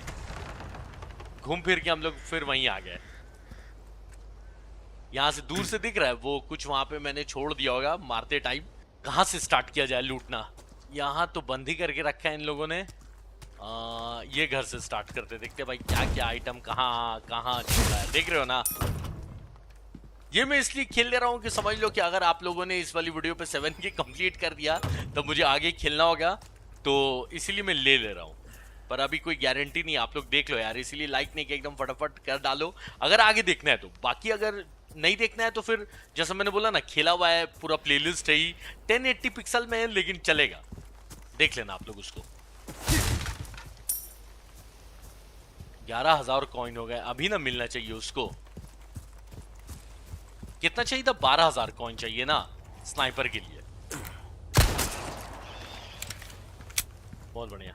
S1: घूम फिर के हम लोग फिर वहीं आ गए। यहां से दूर से दिख रहा है वो कुछ, वहां पे मैंने छोड़ दिया होगा मारते टाइम। कहां से स्टार्ट किया जाए लूटना? यहाँ तो बंद ही करके रखा है इन लोगों ने। ये घर से स्टार्ट करते, देखते भाई क्या क्या आइटम कहाँ चल रहा है, देख रहे हो ना। ये मैं इसलिए खेल ले रहा हूँ कि समझ लो कि अगर आप लोगों ने इस वाली वीडियो पे 7 के कंप्लीट कर दिया तो मुझे आगे खेलना होगा, तो इसीलिए मैं ले रहा हूँ। पर अभी कोई गारंटी नहीं, आप लोग देख लो यार, इसीलिए लाइक नहीं कि एकदम फटाफट कर डालो अगर आगे देखना है तो। बाकी अगर नहीं देखना है तो फिर जैसा मैंने बोला ना, खेला हुआ है पूरा प्लेलिस्ट है ही, 1080 पिक्सल में है, लेकिन चलेगा, देख लेना आप लोग उसको। 11,000 कॉइन हो गए, अभी ना मिलना चाहिए उसको। कितना चाहिए था? 12,000 कॉइन चाहिए ना स्नाइपर के लिए। बहुत बढ़िया,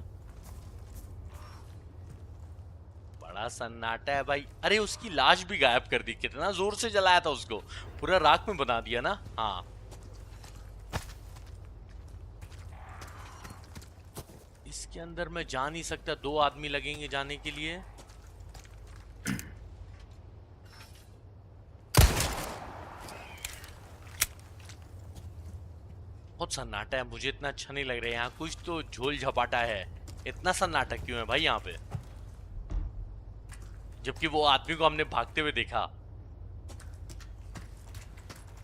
S1: बड़ा सन्नाटा है भाई। अरे उसकी लाश भी गायब कर दी, कितना जोर से जलाया था उसको, पूरा राख में बना दिया ना। हाँ इसके अंदर मैं जा नहीं सकता, 2 आदमी लगेंगे जाने के लिए। बहुत सन्नाटा है, मुझे इतना अच्छा नहीं लग रहा है यहाँ। कुछ तो झोल झपाटा है, इतना सन्नाटा क्यों है भाई यहाँ पे? जबकि वो आदमी को हमने भागते हुए देखा।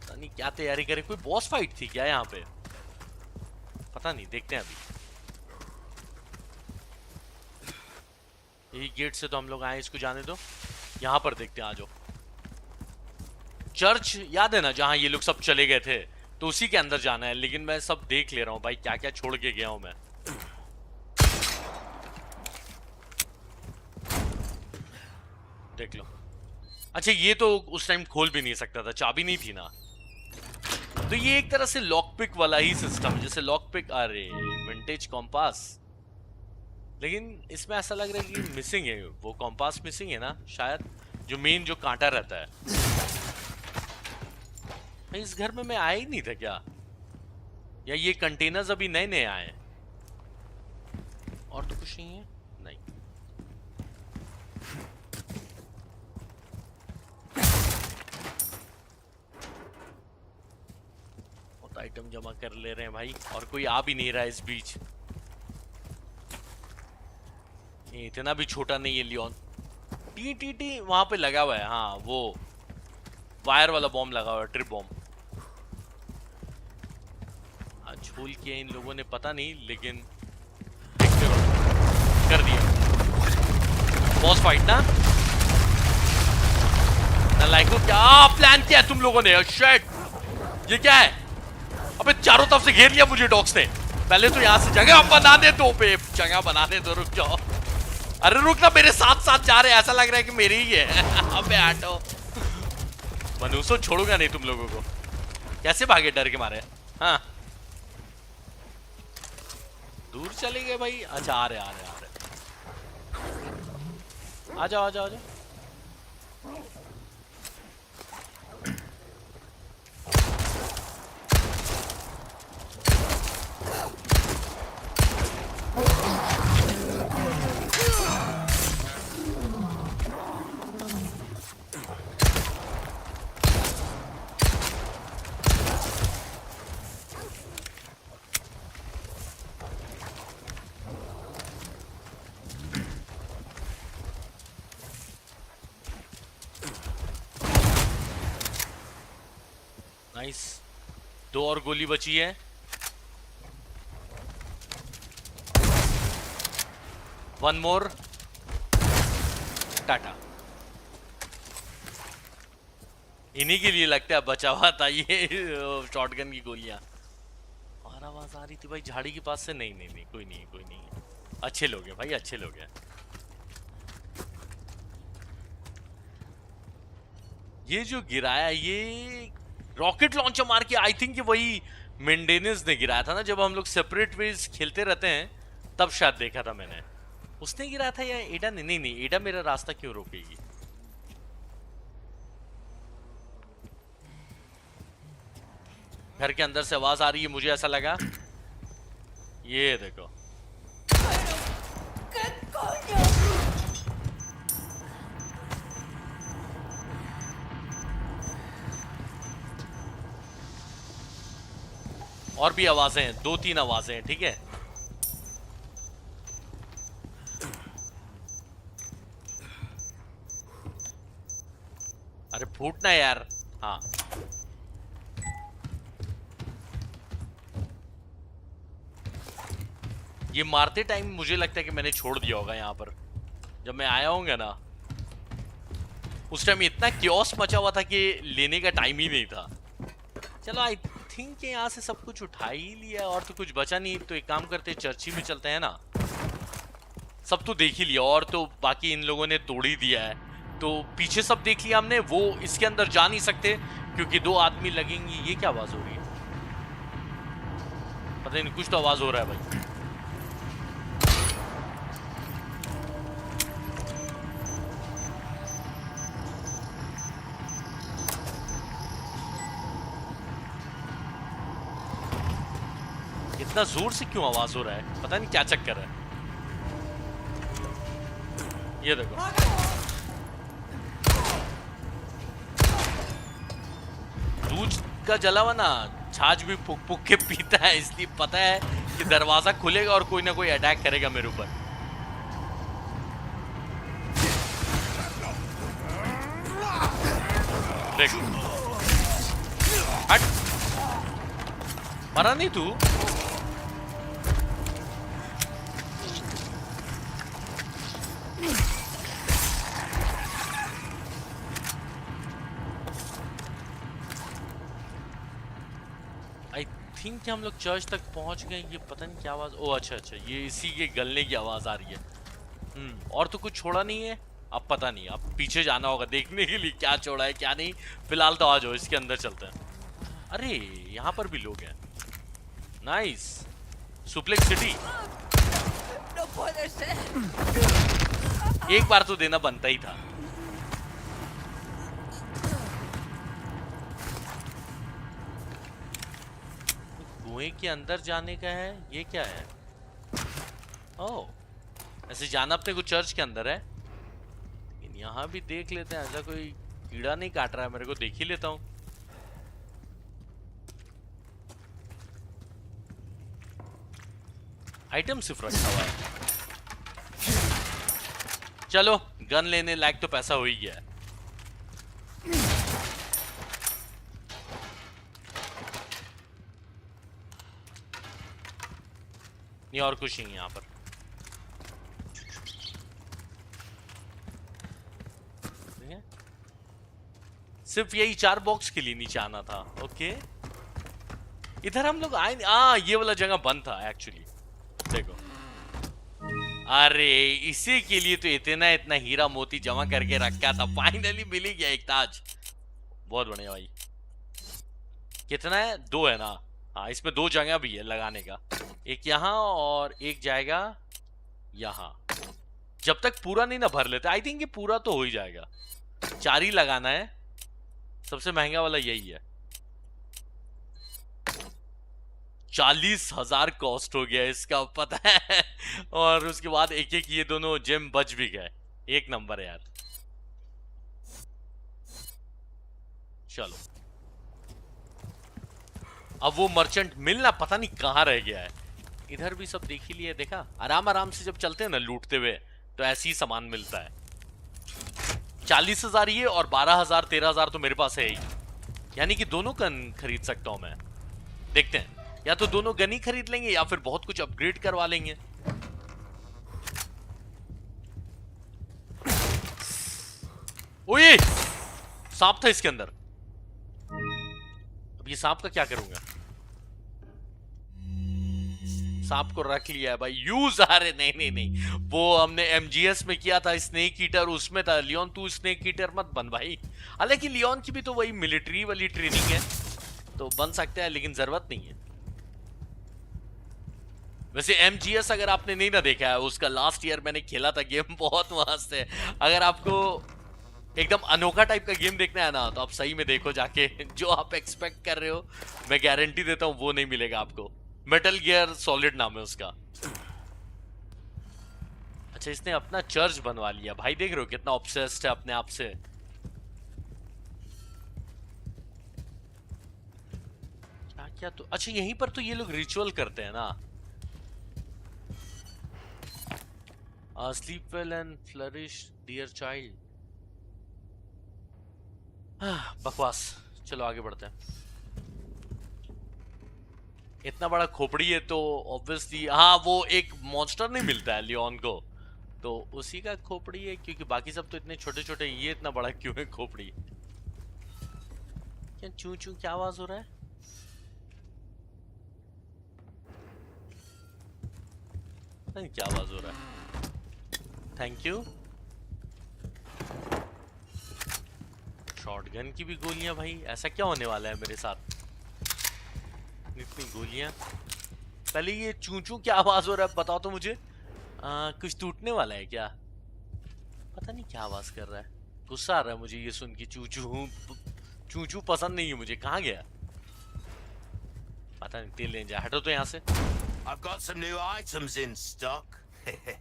S1: पता नहीं क्या तैयारी करे, कोई बॉस फाइट थी क्या यहाँ पे? पता नहीं, देखते हैं अभी। यही गेट से तो हम लोग आए, इसको जाने दो। यहाँ पर देखते हैं, आ जाओ। चर्च याद है ना जहां ये लोग सब चले गए थे, तो उसी के अंदर जाना है। लेकिन मैं सब देख ले रहा हूँ भाई, क्या क्या छोड़ के गया हूं मैं। देख लो। अच्छा ये तो उस टाइम खोल भी नहीं सकता था, चाबी नहीं थी ना। तो ये एक तरह से लॉक पिक वाला ही सिस्टम है, जैसे लॉक पिक। अरे विंटेज कॉम्पास, लेकिन इसमें ऐसा लग रहा है कि मिसिंग है, वो कॉम्पास मिसिंग है ना शायद। जो मेन जो कांटा रहता है। भाई इस घर में मैं आया ही नहीं था क्या? या ये कंटेनर्स अभी नए नए आए हैं? और तो कुछ नहीं है? नहीं। बहुत आइटम जमा कर ले रहे हैं भाई, और कोई आ भी नहीं रहा इस बीच। ये इतना भी छोटा नहीं है लियोन। टी वहां पे लगा हुआ है। हाँ वो वायर वाला बॉम्ब लगा हुआ है, ट्रिप बॉम्ब। आज छोल किया इन लोगों ने पता नहीं, लेकिन देखते रहो। कर दिया बॉस फाइट ना। लाइको क्या प्लान किया तुम लोगों ने? शिट, ये क्या है? अबे चारों तरफ से घेर लिया मुझे डॉग्स ने। पहले तो यहाँ से जगह बनाने दो, पे जगह बनाने दो। रुक जाओ, अरे रुक ना, मेरे साथ साथ जा रहे हैं, ऐसा लग रहा है कि मेरे ही है। अबे हटो, मनुष्य छोड़ूंगा नहीं तुम लोगों को। कैसे भागे डर के मारे? हाँ दूर चले गए भाई। अच्छा आ रहे आ रहे आ रहे। आ जाओ आ जाओ आ जाओ। नाइस, 2 और गोली बची है। One more. टाटा। इन्हीं के लिए लगता है बचा हुआ था ये शॉटगन की गोलियां। और आवाज आ रही थी भाई झाड़ी के पास से। नहीं नहीं नहीं, कोई नहीं कोई नहीं। अच्छे लोग हैं भाई, अच्छे लोग हैं। ये जो गिराया, ये रॉकेट लॉन्चर मार के, आई थिंक वही मेंडेनेस ने गिराया था ना, जब हम लोग सेपरेट वेज खेलते रहते हैं तब शायद देखा था मैंने। उसने गिराया था या एडा ने? नहीं नहीं, एडा मेरा रास्ता क्यों रोकेगी? घर के अंदर से आवाज आ रही है, मुझे ऐसा लगा। ये देखो, और भी आवाजें हैं, 2-3 आवाजें हैं, ठीक है। अरे फूटना यार। हाँ ये मारते टाइम मुझे लगता है कि मैंने छोड़ दिया होगा यहाँ पर। जब मैं आया होऊंगा ना, उस टाइम इतना क्योस मचा हुआ था कि लेने का टाइम ही नहीं था। चलो आई थिंक यहाँ से सब कुछ उठा ही लिया, और तो कुछ बचा नहीं। तो एक काम करते, चर्च ही में चलते हैं ना। सब तो देख ही लिया, और तो बाकी इन लोगों ने तोड़ ही दिया है। तो पीछे सब देख लिया हमने। वो इसके अंदर जा नहीं सकते क्योंकि 2 आदमी लगेंगे। ये क्या आवाज हो रही है? पता नहीं, कुछ तो आवाज हो रहा है भाई। इतना जोर से क्यों आवाज हो रहा है? पता नहीं क्या चक्कर है। ये देखो, दूध का जला हुआ ना, छाछ भी फूक फूक के पीता है, इसलिए पता है कि दरवाजा खुलेगा और कोई ना कोई अटैक करेगा मेरे ऊपर। देखो, हट, मरा नहीं तू? आई थिंक हम लोग चर्च तक पहुंच गए। ये पता नहीं क्या आवाज। ओ अच्छा अच्छा, ये इसी के गलने की आवाज आ रही है। और तो कुछ छोड़ा नहीं है। अब पता नहीं, अब पीछे जाना होगा देखने के लिए क्या छोड़ा है क्या नहीं। फिलहाल तो आ जाओ, इसके अंदर चलते हैं। अरे यहाँ पर भी लोग हैं। Nice, suplex city. एक बार तो देना बनता ही था। कुएं के अंदर जाने का है। ये क्या है? ओह, ऐसे जाना अपने को चर्च के अंदर है। लेकिन यहाँ भी देख लेते हैं, ऐसा कोई कीड़ा नहीं काट रहा है मेरे को, देख ही लेता हूँ। आइटम सिर्फ रखा हुआ है। चलो, गन लेने लायक तो पैसा हो ही गया है। नहीं, और कुछ नहीं यहाँ पर। सिर्फ यही 4 बॉक्स के लिए नीचे आना था। ओके, इधर हम लोग आए। ये वाला जगह बंद था एक्चुअली। देखो, अरे इसी के लिए तो इतना हीरा मोती जमा करके रखा था। फाइनली मिल ही गया एक ताज। बहुत बढ़िया भाई। कितना है? 2 है ना? हाँ, इसमें 2 जगह भी है लगाने का। एक यहाँ और एक जाएगा यहाँ। जब तक पूरा नहीं ना भर लेते, आई थिंक ये पूरा तो हो ही जाएगा। 4 ही लगाना है। सबसे महंगा वाला यही है। 40,000 कॉस्ट हो गया इसका, पता है। और उसके बाद एक एक ये दोनों जेम बच भी गए। एक नंबर है यार। चलो, अब वो मर्चेंट मिलना पता नहीं कहां रह गया है। इधर भी सब देख ही लिया। देखा, आराम आराम से जब चलते हैं ना लूटते हुए, तो ऐसे ही सामान मिलता है। 40,000 ये और 12,000 13,000 तो मेरे पास है ही। यानी कि दोनों गन खरीद सकता हूं मैं। देखते हैं, या तो दोनों गन ही खरीद लेंगे या फिर बहुत कुछ अपग्रेड करवा लेंगे। ओए, सांप था इसके अंदर। अब ये सांप का क्या करूंगा? सांप को रख लिया है भाई। यूज। अरे नहीं, वो हमने MGS में किया था, स्नेक ईटर उसमें था। लियोन, तू स्नेक ईटर मत बन भाई। हालांकि लियोन की भी तो वही मिलिट्री वाली ट्रेनिंग है, तो बन सकता है, लेकिन जरूरत नहीं है। वैसे MGS अगर आपने नहीं ना देखा है, उसका लास्ट ईयर मैंने खेला था गेम, बहुत मस्त है। अगर आपको एकदम अनोखा टाइप का गेम देखना है ना, तो आप सही में देखो जाके। जो आप एक्सपेक्ट कर रहे हो, मैं गारंटी देता हूं वो नहीं मिलेगा आपको। मेटल गियर सॉलिड नाम है उसका। अच्छा, इसने अपना चर्च बनवा लिया भाई। देख रहे हो कितना ऑब्सेस्ड है अपने आप से। क्या तो अच्छा, यहीं पर तो ये लोग रिचुअल करते हैं ना। Sleep well and flourish dear child. बकवास। चलो आगे बढ़ते हैं। इतना बड़ा खोपड़ी है तो ऑब्वियसली, हाँ, वो एक मॉन्स्टर नहीं मिलता है लियोन को, तो उसी का खोपड़ी है। क्योंकि बाकी सब तो इतने छोटे छोटे, ये इतना बड़ा क्यों है खोपड़ी? क्या चू चू क्या आवाज हो रहा है? नहीं, क्या आवाज हो रहा है? Thank you. शॉटगन की भी गोलियां भाई। ऐसा क्या होने वाला है मेरे साथ? इतनी गोलियां। पहले ये चूचू क्या आवाज हो रहा है बताओ तो मुझे। कुछ टूटने वाला है क्या? पता नहीं क्या आवाज कर रहा है। गुस्सा आ रहा है मुझे ये सुन के। चूचू पसंद नहीं है मुझे। कहाँ गया? पता नहीं। तेल ले जा, हटो तो यहाँ से।
S2: I've got some new items in stock.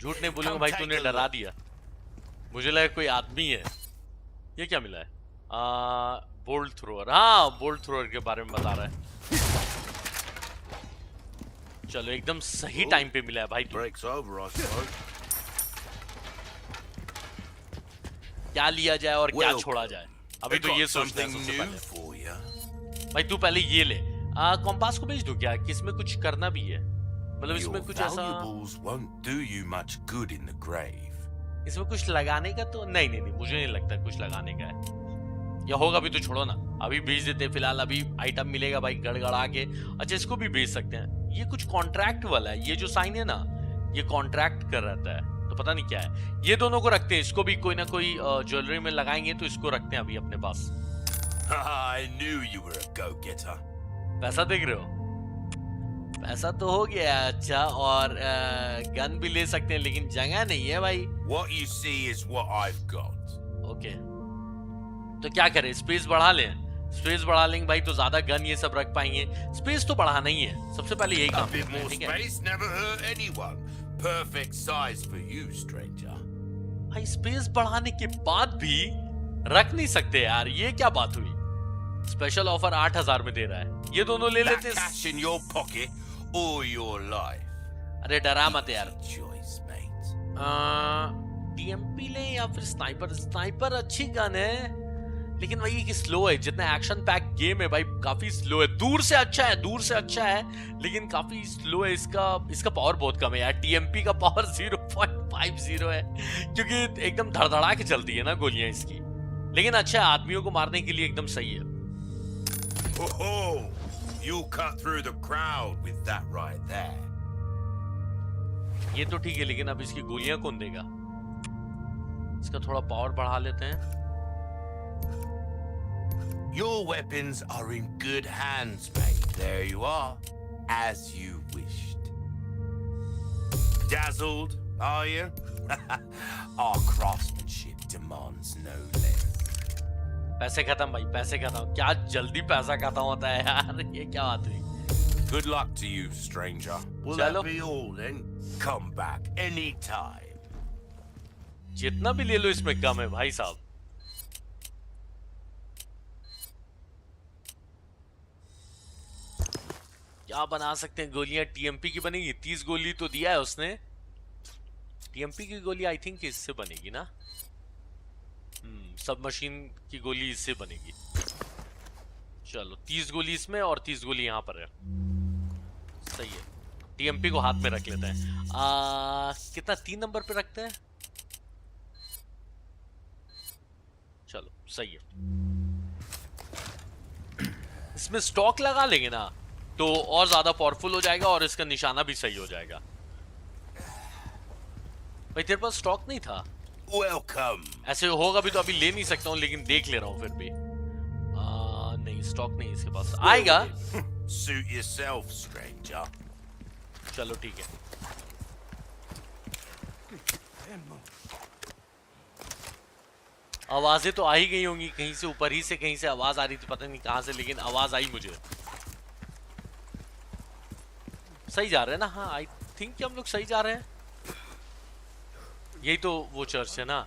S1: झूठ नहीं बोलूंगा भाई, तूने डरा दिया। मुझे लगा कोई आदमी है। ये क्या मिला है? Bolt thrower. हाँ, बोल्ट थ्रोअर के बारे में बता रहा है। चलो, एकदम सही टाइम पे मिला है भाई।
S2: Breaks over, I suppose.
S1: क्या लिया जाए और क्या
S2: Well,
S1: छोड़ा जाए, अभी तो ये सोचते हैं
S2: something
S1: सबसे
S2: new
S1: पहले।
S2: for you.
S1: भाई तू पहले ये ले। कॉम्पास को भेज दूं क्या? किसमें कुछ करना भी है? मतलब
S2: Your
S1: इसमें कुछ ऐसा,
S2: valuables won't do you much good in the grave.
S1: इसमें कुछ लगाने का तो नहीं, मुझे नहीं लगता कुछ लगाने का है। या होगा भी तो छोड़ो ना, अभी भेज देते। फिलहाल अभी आइटम मिलेगा भाई गड़गड़ा के। अच्छा, इसको भी भेज सकते हैं। ये कुछ कॉन्ट्रैक्ट वाला है। ये जो साइन है ना, ये कॉन्ट्रैक्ट कर रहता है, तो पता नहीं क्या है। ये दोनों को रखते हैं। इसको भी कोई ना कोई ज्वेलरी में लगाएंगे, तो इसको रखते हैं अभी अपने पास।
S2: I knew you were a go-getter.
S1: पैसा देख रहे हो? पैसा तो हो गया। अच्छा, और गन भी ले सकते हैं, लेकिन जगह नहीं है भाई।
S2: What you see is what I've got.
S1: Okay, तो क्या करें? स्पेस बढ़ा लें? स्पेस बढ़ा लेंगे भाई तो ज्यादा गन ये सब रख पाएंगे। स्पेस तो बढ़ाना ही है, सबसे पहले यही
S2: A
S1: काम
S2: bit
S1: करना है,
S2: more
S1: ठीक है?
S2: space never hurt anyone. Perfect size for you, stranger.
S1: भाई स्पेस बढ़ाने के बाद भी रख नहीं सकते यार, ये क्या बात हुई? स्पेशल ऑफर 8000 में दे रहा है, ये दोनों ले
S2: That
S1: लेते
S2: cash in your pocket or your life.
S1: अरे डरा मत यार।
S2: Choice, mate.
S1: टीएमपी ले या फिर स्नाइपर? स्नाइपर अच्छी गन है लेकिन वही कि स्लो है, जितना एक्शन पैक गेम है भाई काफी स्लो है। दूर से अच्छा है, दूर से अच्छा है लेकिन काफी स्लो है। इसका पावर बहुत कम है यार। टीएमपी का पावर 0.50 है क्योंकि एकदम धड़धड़ा के चलती है ना गोलियां इसकी, लेकिन अच्छा है, आदमियों को मारने के लिए एकदम सही है।
S2: Oh, you cut through the crowd with that right there.
S1: ये तो ठीक है लेकिन अब इसकी गोलियां कौन देगा? इसका थोड़ा पावर बढ़ा लेते हैं।
S2: Your weapons are in good hands, mate. There you are, as you wished. Dazzled, are you? Our craftsmanship demands no less.
S1: पैसे खत्म भाई, पैसे खत्म। क्या जल्दी पैसा खत्म होता है यार, ये क्या बात हुई?
S2: Good luck to you, stranger. Will
S1: Chalo.
S2: that be all then? Come back anytime.
S1: जितना भी ले लो इसमें कम है भाई साहब। क्या बना सकते हैं? गोलियां टीएमपी की बनेगी। 30 गोली तो दिया है उसने। टीएमपी की गोली आई थिंक इससे बनेगी ना? सब मशीन की गोली इससे बनेगी। चलो 30 गोली इसमें और 30 गोली यहाँ पर है, सही है। टीएमपी को हाथ में रख लेते हैं। कितना 3 नंबर पे रखते हैं? चलो सही है। इसमें स्टॉक लगा लेंगे ना तो और ज्यादा पावरफुल हो जाएगा और इसका निशाना भी सही हो जाएगा। भाई तेरे पास स्टॉक नहीं था?
S2: Welcome.
S1: ऐसे होगा भी तो अभी ले नहीं सकता हूँ लेकिन देख ले रहा हूँ फिर भी। नहीं स्टॉक नहीं इसके पास, आएगा।
S2: Suit yourself, stranger.
S1: चलो ठीक है। आवाजें तो आ ही गई होंगी कहीं से, ऊपर ही से कहीं से आवाज आ रही थी, पता नहीं कहां से, लेकिन आवाज आई मुझे। सही जा रहे हैं ना? हाँ आई थिंक कि हम लोग सही जा रहे हैं। यही तो वो चर्च है ना?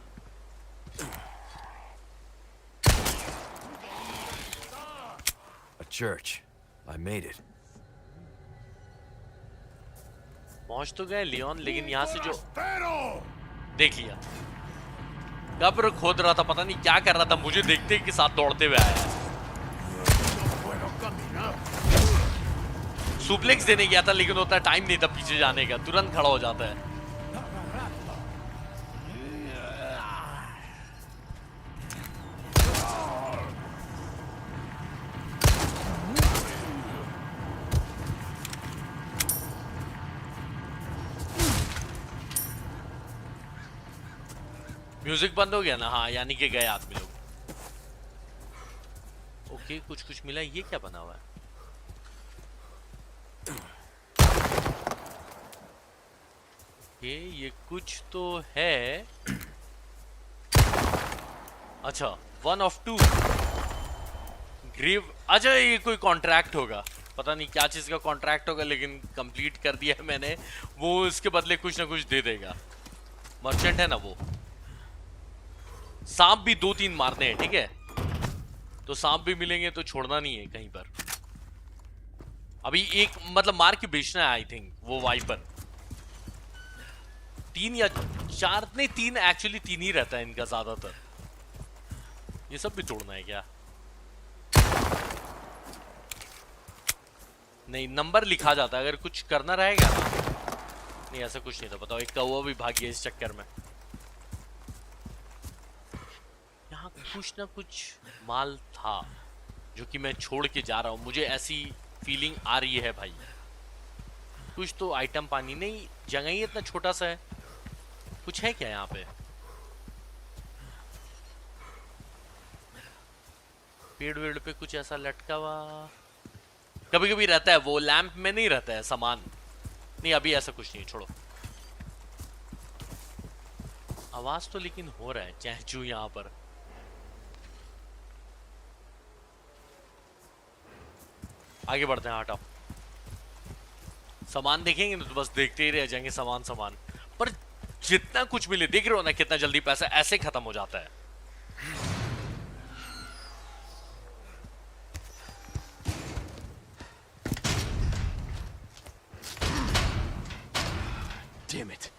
S3: A church. I made it.
S1: पहुंच तो गए लियोन, लेकिन यहाँ से जो देख लिया, कब्र खोद रहा था, पता नहीं क्या कर रहा था, मुझे देखते के साथ दौड़ते हुए आया। सुप्लेक्स देने गया था लेकिन उतना टाइम नहीं था पीछे जाने का, तुरंत खड़ा हो जाता है। म्यूजिक बंद हो गया ना? हाँ यानी कि गए आदमी लोग। ओके कुछ कुछ मिला। ये क्या बना हुआ है? ये कुछ तो है। अच्छा 1 of 2 ग्रीव। अच्छा ये कोई कॉन्ट्रैक्ट होगा, पता नहीं क्या चीज का कॉन्ट्रैक्ट होगा लेकिन कंप्लीट कर दिया है मैंने। वो इसके बदले कुछ ना कुछ दे देगा। मर्चेंट है ना वो। सांप भी 2-3 मारने हैं, ठीक है? तो सांप भी मिलेंगे तो छोड़ना नहीं है कहीं पर। अभी एक मतलब मार के बेचना है आई थिंक वो वाइपर। 3 या 4 नहीं, 3 एक्चुअली 3 ही रहता है इनका ज्यादातर। ये सब भी तोड़ना है क्या? नहीं नंबर लिखा जाता है अगर कुछ करना रहेगा ना। नहीं ऐसा कुछ नहीं था। बताओ एक कौवा भी भाग गया इस चक्कर में। यहाँ कुछ ना कुछ माल था जो कि मैं छोड़ के जा रहा हूँ, मुझे ऐसी फीलिंग आ रही है भाई। कुछ तो आइटम पानी नहीं, जगह ही इतना छोटा सा है। कुछ है क्या यहाँ पे? पेड़ वेड़ पे कुछ ऐसा लटका हुआ कभी कभी रहता है, वो लैंप में नहीं रहता है सामान। नहीं अभी ऐसा कुछ नहीं, छोड़ो। आवाज तो लेकिन हो रहा है चहचू यहाँ पर। आगे बढ़ते हैं, हटाओ। सामान देखेंगे ना तो बस देखते ही रह जाएंगे, सामान सामान। पर जितना कुछ मिले, देख रहे हो ना कितना जल्दी पैसा ऐसे खत्म हो जाता है।
S3: Damn it.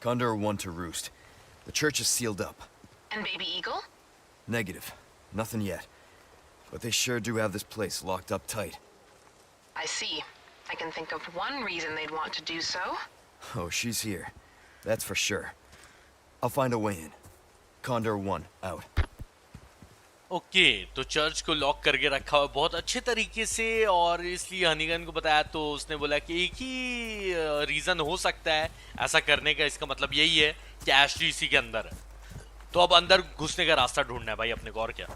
S3: Condor 1 to Roost. The church is sealed up.
S5: And Baby Eagle?
S3: Negative. Nothing yet. But they sure do have this place locked up tight.
S5: I see. I can think of one reason they'd want to do so.
S3: Oh, she's here. That's for sure. I'll find a way in. Condor 1, out.
S1: Okay, तो church को lock करके रखा हुआ बहुत अच्छे तरीके से, और इसलिए हनीगन को बताया तो उसने बोला कि एक ही रीजन हो सकता है ऐसा करने का। इसका मतलब यही है कि एशली इसी के अंदर है, तो अब अंदर घुसने का रास्ता ढूंढना है भाई अपने को, और क्या।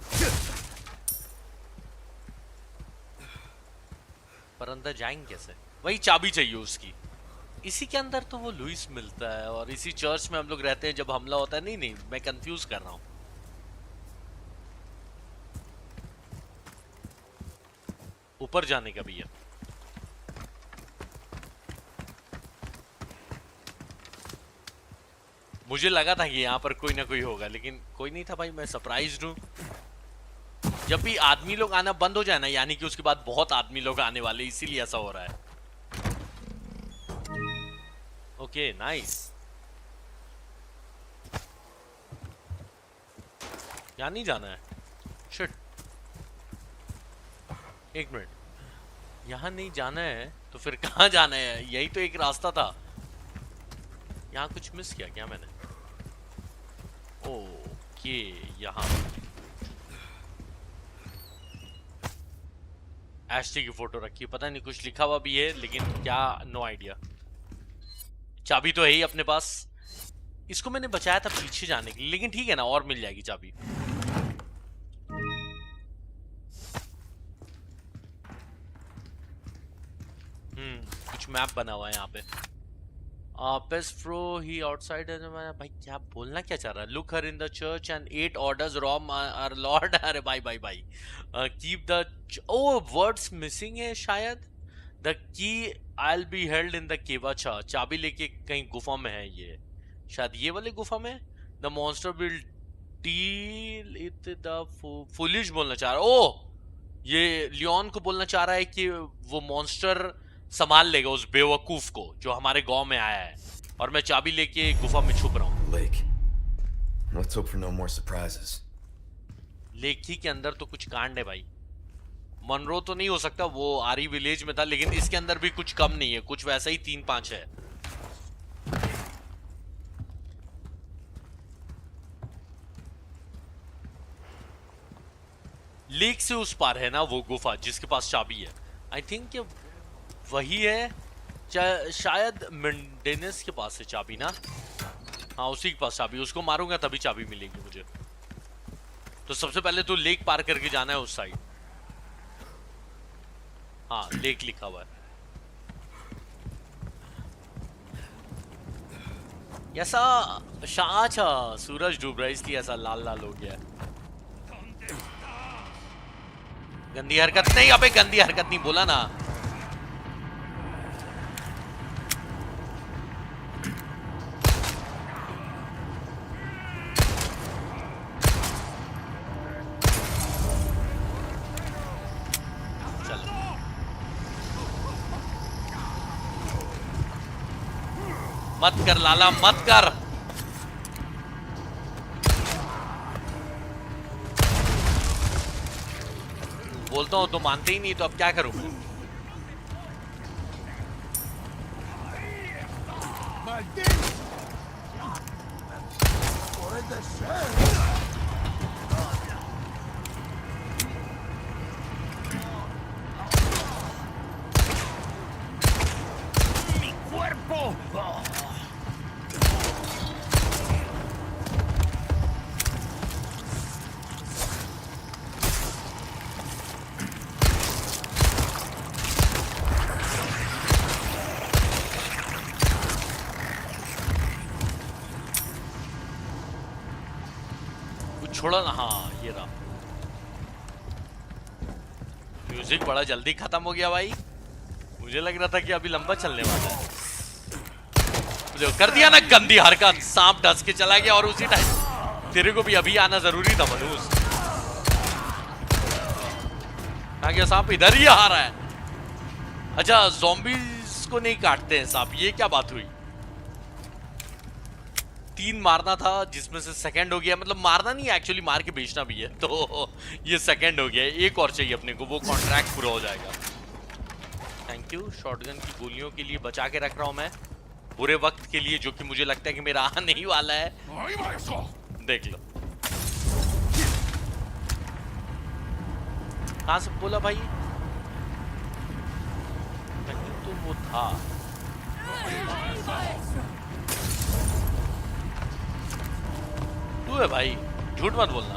S1: पर अंदर जाएंगे कैसे? वही चाबी चाहिए उसकी। इसी के अंदर तो वो लुइस मिलता है, और इसी चर्च में हम लोग रहते हैं जब हमला होता है। नहीं नहीं, मैं कंफ्यूज कर रहा हूँ। ऊपर जाने का भी है। मुझे लगा था कि यहाँ पर कोई ना कोई होगा, लेकिन कोई नहीं था भाई। मैं सरप्राइज्ड हूँ। जब भी आदमी लोग आना बंद हो जाए ना, यानी कि उसके बाद बहुत आदमी लोग आने वाले, इसीलिए ऐसा हो रहा है। Okay, nice. यहाँ नहीं जाना है। शिट, एक मिनट, यहाँ नहीं जाना है तो फिर कहाँ जाना है? यही तो एक रास्ता था। यहाँ कुछ मिस किया क्या मैंने? ओके, यहाँ एशली की फोटो रखी है, पता नहीं कुछ लिखा हुआ भी है, लेकिन क्या, नो आइडिया। चाबी तो है ही अपने पास। इसको मैंने बचाया था पीछे जाने के लिए, लेकिन ठीक है ना, और मिल जाएगी चाबी। कुछ मैप बना हुआ है यहाँ पे। Pest fro he outside. भाई क्या बोलना क्या चाह रहा है? Look her in the church and 8 orders from our lord. अरे भाई भाई भाई, कीप द, ओ वर्ड्स मिसिंग है शायद। The key I will be held in the cave. अच्छा, चाबी लेके कहीं गुफा में है ये, शायद ये वाले गुफा में। The monster will deal it the foolish बोलना चाह रहा है। ओ, ये लियोन को बोलना चाह रहा है कि वो मॉन्स्टर संभाल लेगा उस बेवकूफ को जो हमारे गांव में आया है, और मैं चाबी लेके गुफा में छुप रहा हूँ।
S3: Lake. Let's hope for no more surprises.
S1: Lake ही के अंदर तो कुछ कांड है भाई। मनरो तो नहीं हो सकता, वो आरी विलेज में था, लेकिन इसके अंदर भी कुछ कम नहीं है, कुछ वैसा ही 3-5 है। लेक से उस पार है ना वो गुफा जिसके पास चाबी है। आई थिंक वही है, शायद मेंडेनेस के पास है चाबी ना। हाँ, उसी के पास चाबी। उसको मारूंगा तभी चाबी मिलेगी मुझे। तो सबसे पहले तो लेक पार करके जाना है उस साइड। हाँ, लेक लिखा हुआ है। ऐसा अच्छा, सूरज डूब रहा है इसलिए ऐसा लाल लाल हो गया है। गंदी हरकत नहीं, अबे गंदी हरकत नहीं बोला ना। मत कर लाला, मत कर। बोलता हूं तो मानते ही नहीं, तो अब क्या करूं मैं? छोड़ा ना। हाँ, ये रहा। म्यूजिक बड़ा जल्दी खत्म हो गया भाई, मुझे लग रहा था कि अभी लंबा चलने वाला है। जो कर दिया ना गंदी हरकत, सांप डस के चला गया और उसी टाइम तेरे को भी अभी आना जरूरी था मनूस। आ गया सांप, इधर ही आ रहा है। अच्छा ज़ॉम्बीज़ को नहीं काटते हैं सांप, ये क्या बात हुई? 3 मारना था जिसमें से सेकंड हो गया, मतलब मारना नहीं एक्चुअली मार के बेचना भी है, तो ये सेकंड हो गया। एक और चाहिए अपने को, वो कॉन्ट्रैक्ट पूरा हो जाएगा। Thank you. शॉटगन की गोलियों के लिए बचा के रख रहा हूं मैं, बुरे वक्त के लिए जो कि मुझे लगता है कि मेरा आने ही वाला है। देख लो कहां से बोला भाई, कहीं तो वो था। तू है भाई, झूठ मत बोलना।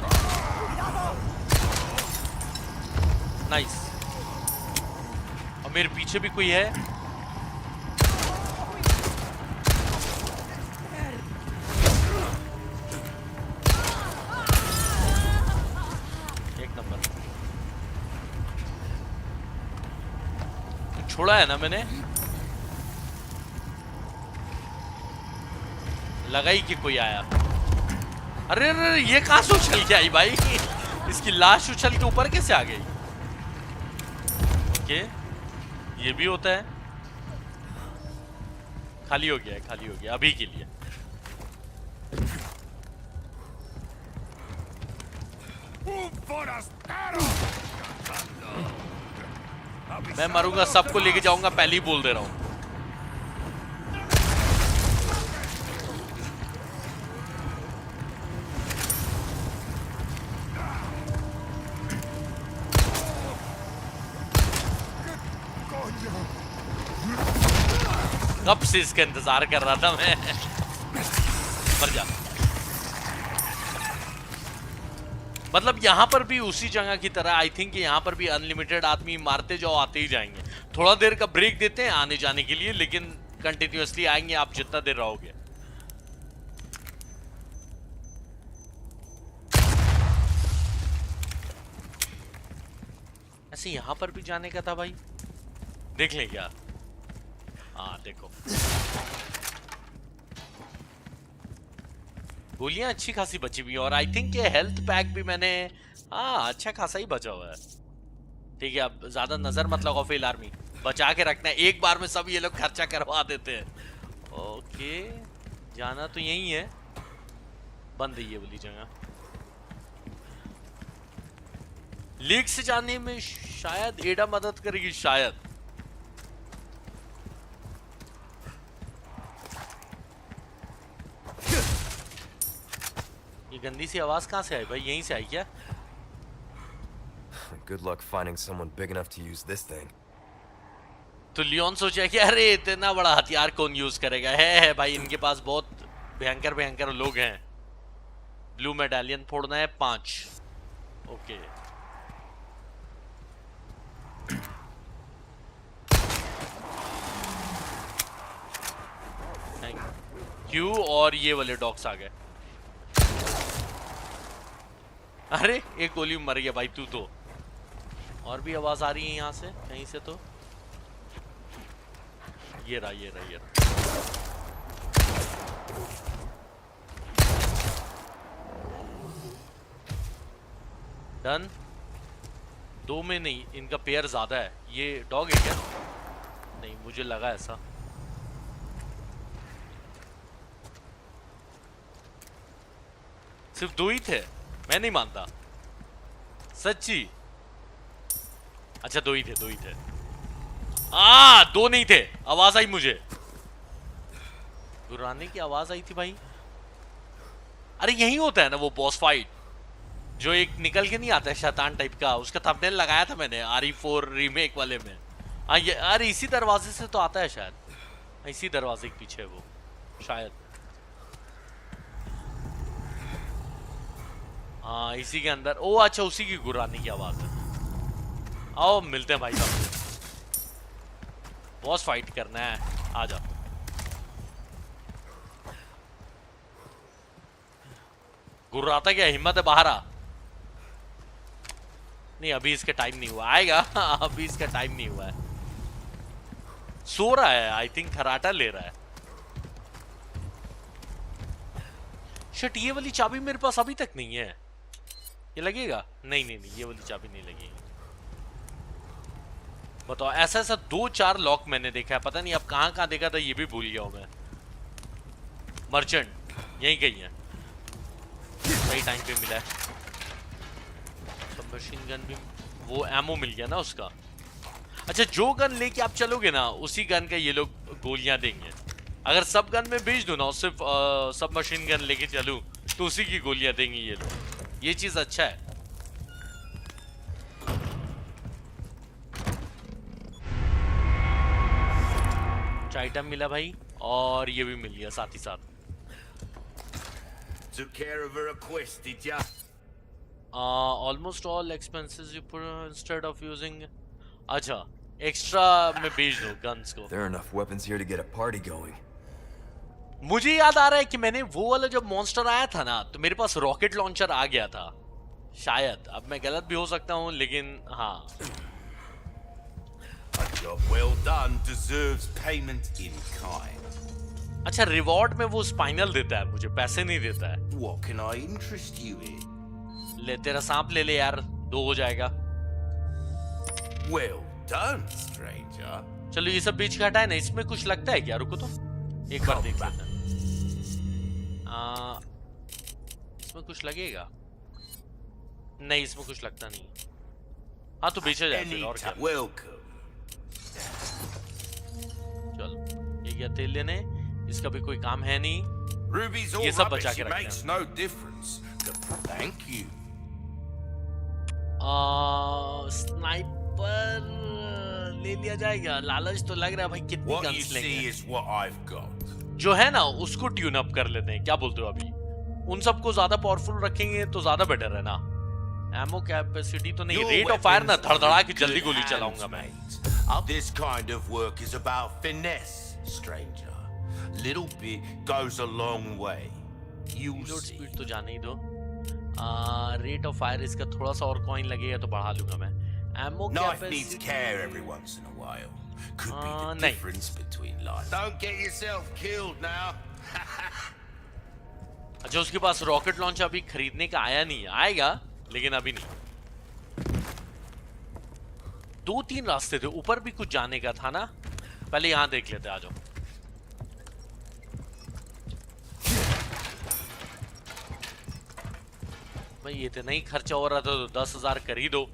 S1: नाइस। और मेरे पीछे भी कोई है। एक नंबर। छोड़ा है ना मैंने, लगा ही कि कोई आया। अरे अरे ये कहां से उछल के आई भाई, इसकी लाश उछल के ऊपर कैसे आ गई? ओके ये भी होता है। खाली हो गया है, खाली हो गया अभी के लिए। मैं मरूंगा, सबको लेके जाऊंगा, पहले ही बोल दे रहा हूं। कब से इसका इंतजार कर रहा था मैं। मर जा। मतलब यहाँ पर भी उसी जगह की तरह आई थिंक यहाँ पर भी अनलिमिटेड आदमी मारते जाओ, आते ही जाएंगे। थोड़ा देर का ब्रेक देते हैं आने जाने के लिए, लेकिन कंटिन्यूअसली आएंगे आप जितना देर रहोगे। ऐसे यहाँ पर भी जाने का था भाई, देख लें क्या? हाँ देखो गोलियां अच्छी खासी बची हुई, और आई थिंक ये हेल्थ पैक भी मैंने, हाँ अच्छा खासा ही बचा हुआ है। ठीक है अब ज्यादा नजर मत लगाओ फेल आर्मी, बचा के रखना है, एक बार में सब ये लोग खर्चा करवा देते हैं। ओके जाना तो यही है, बंद है ये वाली जगह। लीक से जाने में शायद एडा मदद करेगी शायद। ये गंदी सी आवाज कहां से आई भाई, यहीं से आई क्या?
S3: Good luck finding someone big enough to use this thing.
S1: तो लियोन सोचा कि अरे इतना बड़ा हथियार कौन यूज करेगा। है भाई इनके पास बहुत भयंकर भयंकर लोग हैं। ब्लू मेडालियन फोड़ना है 5। Okay thank you. और ये वाले डॉग्स आ गए। अरे एक गोली मर गया भाई तू तो। और भी आवाज आ रही है यहां से कहीं से, तो ये रहा ये रहा ये रहा। डन। 2 में नहीं, इनका पेयर ज्यादा है। ये डॉग है क्या? नहीं मुझे लगा ऐसा। सिर्फ 2 ही थे, मैं नहीं मानता सच्ची। अच्छा 2 ही थे, 2 ही थे। 2 नहीं थे, आवाज आई मुझे, गुर्राने की आवाज आई थी भाई। अरे यही होता है ना वो बॉस फाइट, जो एक निकल के नहीं आता है शैतान टाइप का, उसका थंबनेल लगाया था मैंने RE4 रीमेक वाले में। हाँ ये अरे इसी दरवाजे से तो आता है शायद, इसी दरवाजे के पीछे वो शायद। हाँ इसी के अंदर। ओ अच्छा उसी की गुर्राने की आवाज है। आओ मिलते हैं भाई साहब, बॉस फाइट करना है, आ जा। गुर्राता क्या, हिम्मत है बाहर आ। नहीं अभी इसका टाइम नहीं हुआ, आएगा अभी इसका टाइम नहीं हुआ है, सो रहा है आई थिंक, खराटा ले रहा है। शिट, ये वाली चाबी मेरे पास अभी तक नहीं है, ये लगेगा? नहीं नहीं नहीं, ये वाली चाबी नहीं लगेगी। बताओ, ऐसा ऐसा 2-4 लॉक मैंने देखा है, पता नहीं अब कहां कहां देखा था ये भी भूल गया हूं मैं। मर्चेंट यहीं कहीं है, सही टाइम पे मिला है। सब मशीन गन भी, वो एमो मिल गया ना उसका। अच्छा, जो गन लेके आप चलोगे ना उसी गन का ये लोग गोलियां देंगे। अगर सब गन में भेज दूं ना, सिर्फ सब मशीन गन लेके चलूं तो उसी की गोलियां देंगे ये लोग। ये चीज अच्छा है। आइटम मिला भाई, और ये भी मिल गया साथ ही साथ।
S2: Took care of a request, did ya?
S1: Almost all expenses you put instead of using. अच्छा, एक्स्ट्रा में भेज दो गन्स को।
S3: There are enough weapons here to get a party going.
S1: मुझे याद आ रहा है कि मैंने वो वाला जब मॉन्स्टर आया था ना, तो मेरे पास रॉकेट लॉन्चर आ गया था शायद, अब मैं गलत भी हो सकता हूँ, लेकिन हाँ।
S2: A job well done deserves payment in kind.
S1: अच्छा, रिवॉर्ड में वो स्पाइनल देता है मुझे, पैसे नहीं देता है।
S2: What can I interest you in?
S1: ले तेरा सांप ले ले यार, 2 हो जाएगा।
S2: Well done, stranger.
S1: चलो ये सब बीच का हटाए ना, इसमें कुछ लगता है क्या? रुको तो एक बार देख लेते हैं। इसमें कुछ लगेगा? नहीं, इसमें कुछ लगता नहीं। हाँ तो बेचा जाए फिर, और क्या।
S2: Welcome.
S1: चलो, ये क्या तेल लेने, इसका भी कोई काम है नहीं।
S2: Ruby's all
S1: ये सब बचा
S2: rubbish.
S1: के
S2: It
S1: रखते
S2: makes
S1: हैं।
S2: no difference. Thank you.
S1: Sniper ले लिया जाएगा, लालच तो लग रहा है भाई, कितनी
S2: What you
S1: गन्स
S2: see
S1: लेंगे।
S2: is what I've got.
S1: जो है ना उसको ट्यून अप कर लेते हैं, क्या बोलते हो? अभी उन सबको ज्यादा पावरफुल रखेंगे तो ज्यादा बेटर है ना। एमो कैपेसिटी तो नहीं,
S2: Your
S1: रेट ऑफ फायर ना
S2: weapons are
S1: धड़धड़ा के
S2: in
S1: जल्दी
S2: good
S1: गोली
S2: hands,
S1: चलाऊंगा मैं।
S2: mate. This kind of work is about finesse, stranger. Little bit goes a long way. You'll
S1: reload
S2: see.
S1: Speed तो जाने ही दो। रेट ऑफ फायर इसका थोड़ा सा और कॉइन लगेगा तो बढ़ा लूंगा मैं। एमो
S2: Knife needs
S1: capacity
S2: care every once in a while. Could be the
S1: nahi.
S2: difference between life. Don't get yourself killed now.
S1: अच्छा, उसके पास रॉकेट लॉन्चर अभी खरीदने का आया नहीं है, आएगा लेकिन अभी नहीं। 2-3 रास्ते थे, ऊपर भी कुछ जाने का था ना, पहले यहां देख लेते, आ जाओ। भाई ये तो नहीं खर्चा हो रहा था तो 10,000 कर ही दो।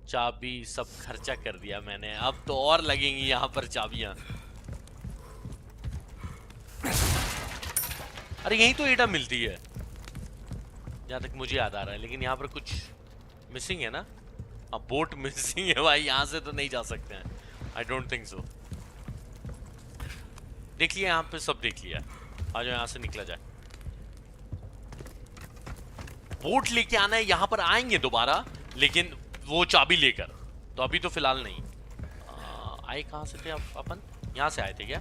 S1: चाबी सब खर्चा कर दिया मैंने, अब तो और लगेंगी यहां पर चाबियां। अरे यहीं तो ईटा मिलती है जहां तक मुझे याद आ रहा है, लेकिन यहाँ पर कुछ मिसिंग है ना। अब बोट मिसिंग है भाई, यहाँ से तो नहीं जा सकते हैं, आई डोंट थिंक सो। देख लिया यहाँ पे, सब देख लिया, आ जाओ यहाँ से निकला जाए। बोट लेके आना है, यहाँ पर आएंगे दोबारा, लेकिन वो चाबी लेकर, तो अभी तो फिलहाल नहीं। आए कहाँ से थे अपन? यहाँ से आए थे क्या?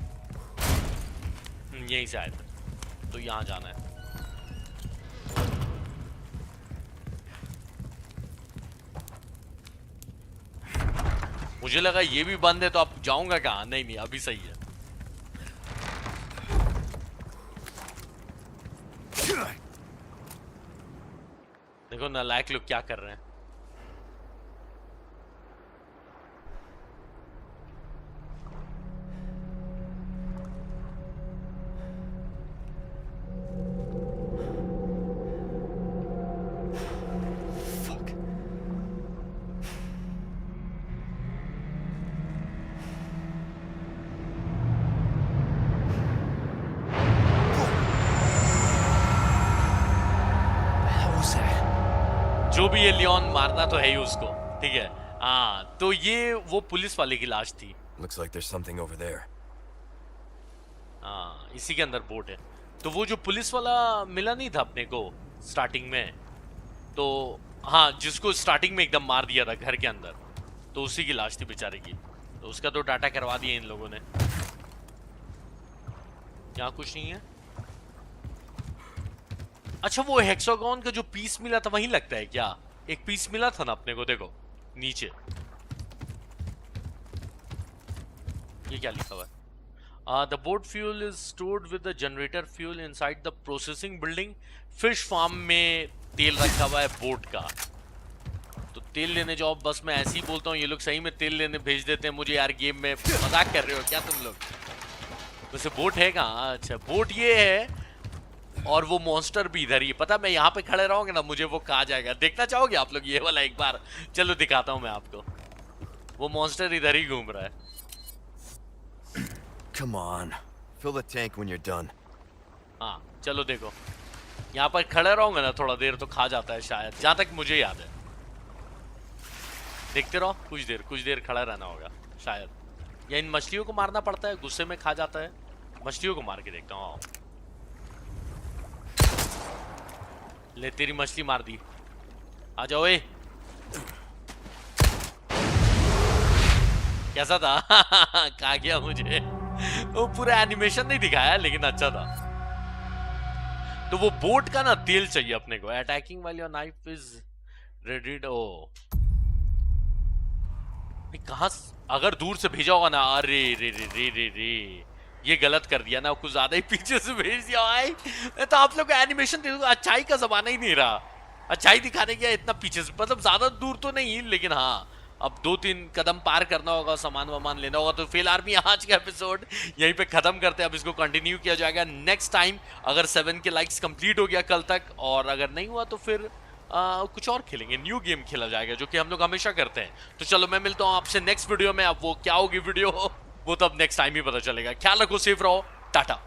S1: यहीं से आए थे, तो यहाँ जाना है। मुझे लगा ये भी बंद है तो अब जाऊंगा कहाँ? नहीं नहीं, अभी सही है। देखो नालायक लोग क्या कर रहे हैं। जो भी ये लियोन, मारना तो है ही उसको, ठीक है। हाँ, तो ये वो पुलिस वाले की लाश थी।
S3: Looks like there's something over there.
S1: हाँ, इसी के अंदर बोट है। तो वो जो पुलिस वाला मिला नहीं था अपने को स्टार्टिंग में, तो हाँ, जिसको स्टार्टिंग में एकदम मार दिया था घर के अंदर, तो उसी की लाश थी बेचारे की। तो उसका तो डाटा करवा दिया इन लोगों ने। यहाँ कुछ नहीं है। अच्छा, वो हेक्सागोन का जो पीस मिला था वहीं लगता है क्या? एक पीस मिला था ना अपने को, देखो नीचे ये क्या लिखा हुआ है? The boat fuel is stored with the generator fuel inside the processing building. Fish farm में तेल रखा हुआ है बोट का। तो तेल लेने जाओ, बस मैं ऐसे ही बोलता हूँ, ये लोग सही में तेल लेने भेज देते हैं मुझे यार। गेम में मजाक कर रहे हो क्या तुम लोग? वैसे बोट है कहाँ? अच्छा बोट ये है, और वो मॉन्स्टर भी इधर ही। पता मैं यहाँ पे खड़े रहोगे ना, मुझे वो कहा जाएगा। देखना चाहोगे आप लोग ये वाला एक बार? चलो दिखाता हूँ मैं आपको। वो मॉन्स्टर इधर ही घूम रहा है।
S3: Come on. Fill the tank when you're done.
S1: हाँ चलो देखो, यहाँ पर खड़े रहोगे ना थोड़ा देर तो खा जाता है शायद, जहाँ तक मुझे याद है। देखते रहो, कुछ देर खड़ा रहना होगा शायद, या इन मछलियों को मारना पड़ता है, गुस्से में खा जाता है। मछलियों को मार के देखता हूँ। आओ ले, तेरी मछली मार दी। आ जाओ। ए कैसा था? कहा गया मुझे। वो पूरा एनिमेशन नहीं दिखाया लेकिन अच्छा था। तो वो बोट का ना तेल चाहिए अपने को। अटैकिंग वाली और नाइफ इज रेडी। ओ कहां, अगर दूर से भेजा होगा ना, अरे रे रे रे रे रे, ये गलत कर दिया ना, कुछ ज्यादा ही पीछे से भेज दिया भाई। तो आप लोग एनिमेशन देखो, अच्छाई का जमाना ही नहीं रहा। अच्छाई दिखाने गया इतना पीछे से, मतलब ज्यादा दूर तो नहीं, लेकिन हाँ अब 2-3 कदम पार करना होगा, सामान वामान लेना होगा। तो फिल आर्मी आज का एपिसोड यहीं पे खत्म करते हैं। अब इसको कंटिन्यू किया जाएगा नेक्स्ट टाइम, अगर 7 के लाइक्स कंप्लीट हो गया कल तक, और अगर नहीं हुआ तो फिर कुछ और खेलेंगे, न्यू गेम खेला जाएगा, जो कि हम लोग हमेशा करते हैं। तो चलो मैं मिलता हूँ आपसे नेक्स्ट वीडियो में। अब वो क्या होगी वीडियो, वो तो अब नेक्स्ट टाइम ही पता चलेगा। ख्याल रखो, सेफ रहो, टाटा।